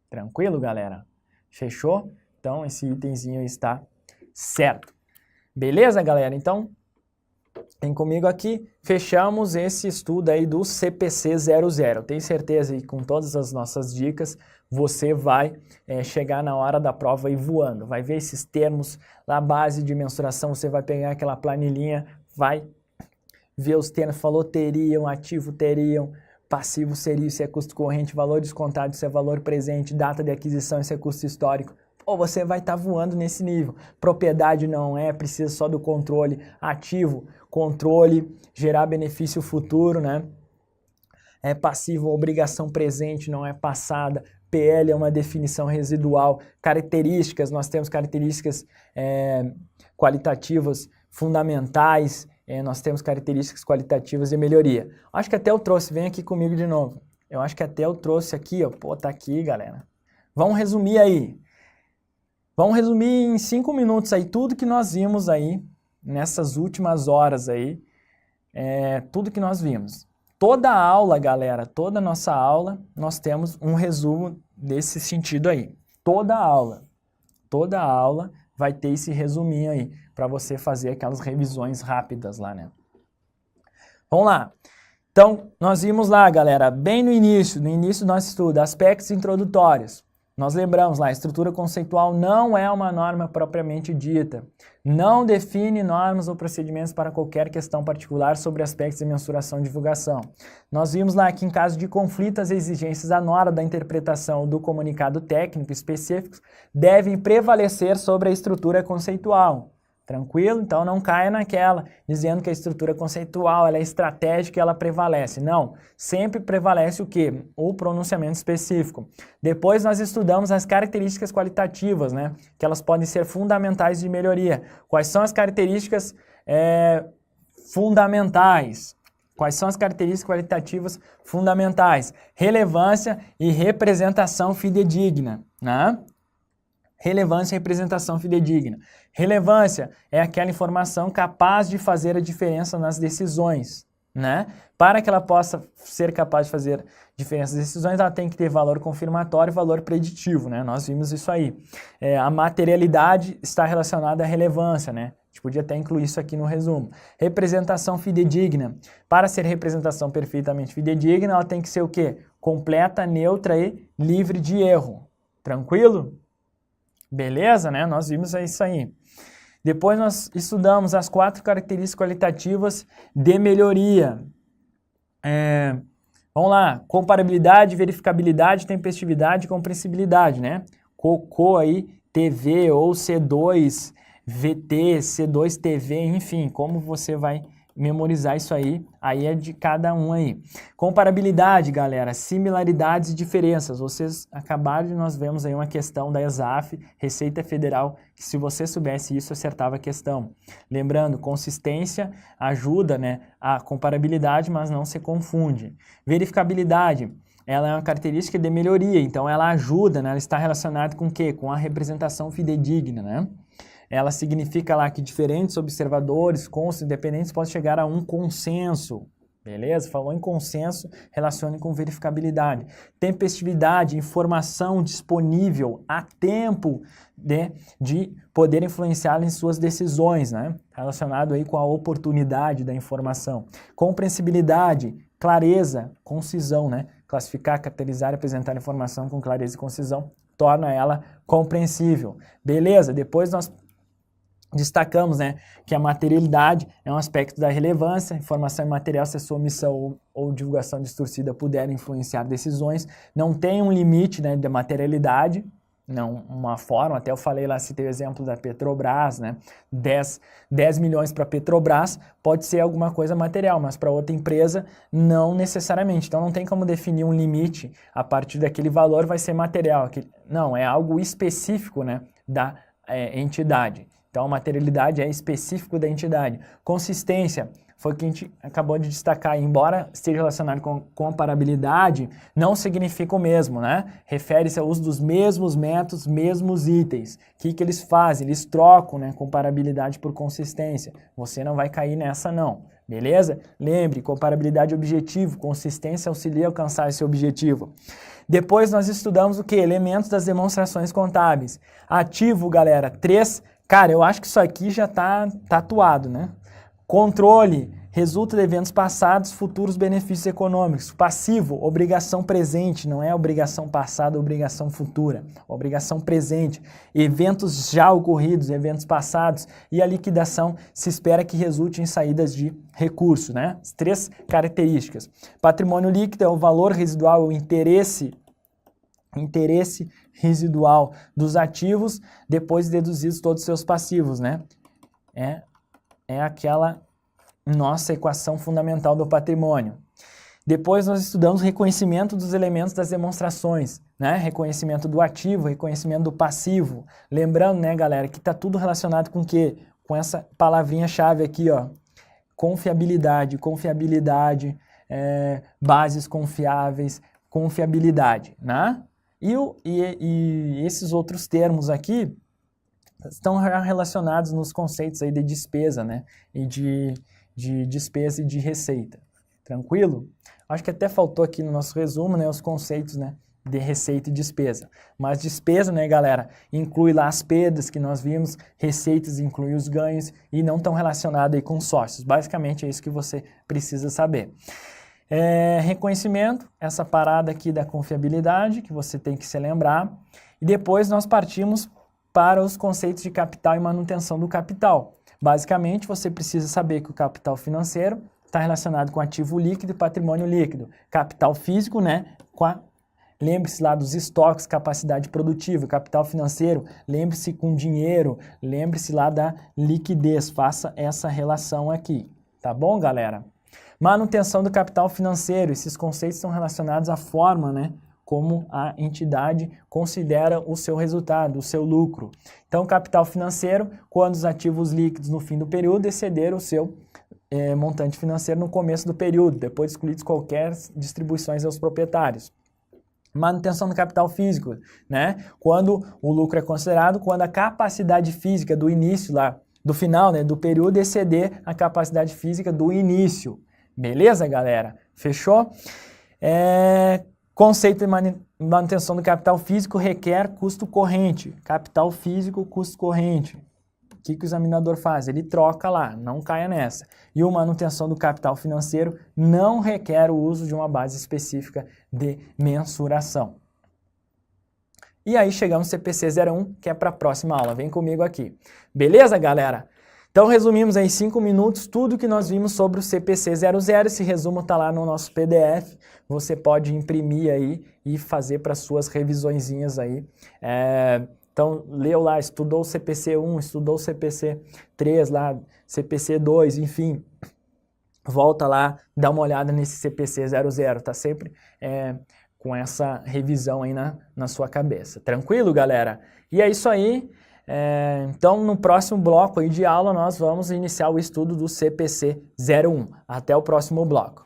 Tranquilo, galera? Fechou? Então, esse itemzinho está certo. Beleza, galera? Então, vem comigo aqui. Fechamos esse estudo aí do CPC 00. Tenho certeza que com todas as nossas dicas, você vai chegar na hora da prova aí voando. Vai ver esses termos lá, base de mensuração, você vai pegar aquela planilhinha, vai ver os termos, falou teriam, ativo teriam, passivo seria, isso é custo corrente, valor descontado, isso é valor presente, data de aquisição, isso é custo histórico. Ou você vai estar voando nesse nível. Propriedade não é, precisa só do controle ativo, controle, gerar benefício futuro, né? É passivo, obrigação presente, não é passada. PL é uma definição residual. Características, nós temos características qualitativas fundamentais, nós temos características qualitativas de melhoria. Acho que até eu trouxe, vem aqui comigo de novo. Eu acho que até eu trouxe aqui, ó, pô, tá aqui, galera. Vamos resumir aí. Vamos resumir em 5 minutos aí tudo que nós vimos aí, nessas últimas horas aí, tudo que nós vimos. Toda a aula, galera, toda a nossa aula, nós temos um resumo desse sentido aí. Toda a aula vai ter esse resuminho aí, para você fazer aquelas revisões rápidas lá, né? Vamos lá. Então, nós vimos lá, galera, bem no início do nosso estudo, aspectos introdutórios. Nós lembramos lá, a estrutura conceitual não é uma norma propriamente dita. Não define normas ou procedimentos para qualquer questão particular sobre aspectos de mensuração e divulgação. Nós vimos lá que em caso de conflito, as exigências à hora da interpretação do comunicado técnico específico devem prevalecer sobre a estrutura conceitual. Tranquilo? Então não caia naquela, dizendo que a estrutura conceitual ela é estratégica e ela prevalece. Não, sempre prevalece o quê? O pronunciamento específico. Depois nós estudamos as características qualitativas, né? Que elas podem ser fundamentais de melhoria. Quais são as características fundamentais? Quais são as características qualitativas fundamentais? Relevância e representação fidedigna, né? Relevância e representação fidedigna. Relevância é aquela informação capaz de fazer a diferença nas decisões, né? Para que ela possa ser capaz de fazer diferença nas decisões, ela tem que ter valor confirmatório e valor preditivo, né? Nós vimos isso aí. A materialidade está relacionada à relevância, né? A gente podia até incluir isso aqui no resumo. Representação fidedigna. Para ser representação perfeitamente fidedigna, ela tem que ser o quê? Completa, neutra e livre de erro. Tranquilo? Beleza, né? Nós vimos isso aí. Depois nós estudamos as 4 características qualitativas de melhoria. Vamos lá. Comparabilidade, verificabilidade, tempestividade e compreensibilidade, né? COCO aí, TV ou C2, VT, C2 TV, enfim, como você vai memorizar isso aí é de cada um aí. Comparabilidade, galera, similaridades e diferenças. Vocês acabaram de nós vemos aí uma questão da ESAF, Receita Federal, que se você soubesse isso, acertava a questão. Lembrando, consistência ajuda, né, a comparabilidade, mas não se confunde. Verificabilidade, ela é uma característica de melhoria, então ela ajuda, né, ela está relacionada com o quê? Com a representação fidedigna, né? Ela significa lá que diferentes observadores, cônscios independentes, podem chegar a um consenso. Beleza? Falou em consenso, relacione com verificabilidade. Tempestividade, informação disponível a tempo de poder influenciar em suas decisões, né? Relacionado aí com a oportunidade da informação. Compreensibilidade, clareza, concisão, né? Classificar, caracterizar e apresentar informação com clareza e concisão torna ela compreensível. Beleza? Depois nós destacamos, né, que a materialidade é um aspecto da relevância, informação imaterial se a sua omissão ou divulgação distorcida puder influenciar decisões, não tem um limite, né, de materialidade, não uma forma, até eu falei lá, citei o exemplo da Petrobras, né, 10 milhões para a Petrobras pode ser alguma coisa material, mas para outra empresa não necessariamente, então não tem como definir um limite, a partir daquele valor vai ser material, não, é algo específico, né, da entidade. Então, a materialidade é específico da entidade. Consistência, foi o que a gente acabou de destacar. Embora esteja relacionado com comparabilidade, não significa o mesmo, né? Refere-se ao uso dos mesmos métodos, mesmos itens. O que eles fazem? Eles trocam, né, comparabilidade por consistência. Você não vai cair nessa, não. Beleza? Lembre, comparabilidade objetivo, consistência auxilia a alcançar esse objetivo. Depois nós estudamos o que? Elementos das demonstrações contábeis. Ativo, galera, 3. Cara, eu acho que isso aqui já está tatuado, né? Controle, resulta de eventos passados, futuros benefícios econômicos. Passivo, obrigação presente, não é obrigação passada, obrigação futura. Obrigação presente, eventos já ocorridos, eventos passados. E a liquidação se espera que resulte em saídas de recurso, né? As 3 características. Patrimônio líquido é o valor residual, o interesse residual dos ativos, depois deduzidos todos os seus passivos, né? É aquela nossa equação fundamental do patrimônio. Depois nós estudamos reconhecimento dos elementos das demonstrações, né? Reconhecimento do ativo, reconhecimento do passivo. Lembrando, né, galera, que está tudo relacionado com o quê? Com essa palavrinha-chave aqui, ó. Confiabilidade, bases confiáveis, confiabilidade, né? E esses outros termos aqui estão relacionados nos conceitos aí de despesa, né? E de despesa e de receita. Tranquilo? Acho que até faltou aqui no nosso resumo, né, os conceitos, né, de receita e despesa. Mas despesa, né, galera, inclui lá as perdas que nós vimos, receitas inclui os ganhos e não estão relacionados aí com sócios. Basicamente é isso que você precisa saber. Reconhecimento, essa parada aqui da confiabilidade, que você tem que se lembrar. E depois nós partimos para os conceitos de capital e manutenção do capital. Basicamente, você precisa saber que o capital financeiro está relacionado com ativo líquido e patrimônio líquido. Capital físico, né, lembre-se lá dos estoques, capacidade produtiva. Capital financeiro, lembre-se com dinheiro, lembre-se lá da liquidez. Faça essa relação aqui, tá bom, galera? Manutenção do capital financeiro, esses conceitos estão relacionados à forma, né, como a entidade considera o seu resultado, o seu lucro. Então, capital financeiro, quando os ativos líquidos no fim do período excederam o seu montante financeiro no começo do período, depois excluídos qualquer distribuições aos proprietários. Manutenção do capital físico, né? Quando o lucro é considerado, quando a capacidade física do início lá, do final, né, do período exceder a capacidade física do início. Beleza, galera? Fechou? Conceito de manutenção do capital físico requer custo corrente. Capital físico, custo corrente. O que o examinador faz? Ele troca lá, não caia nessa. E a manutenção do capital financeiro não requer o uso de uma base específica de mensuração. E aí chegamos no CPC 01, que é para a próxima aula. Vem comigo aqui. Beleza, galera? Então resumimos aí em 5 minutos tudo que nós vimos sobre o CPC 00. Esse resumo está lá no nosso PDF. Você pode imprimir aí e fazer para suas revisõezinhas aí. Então, leu lá, estudou o CPC 1, estudou o CPC 3 lá, CPC 2, enfim. Volta lá, dá uma olhada nesse CPC 00, tá sempre com essa revisão aí na sua cabeça. Tranquilo, galera? E é isso aí. Então, no próximo bloco aí de aula, nós vamos iniciar o estudo do CPC 01. Até o próximo bloco.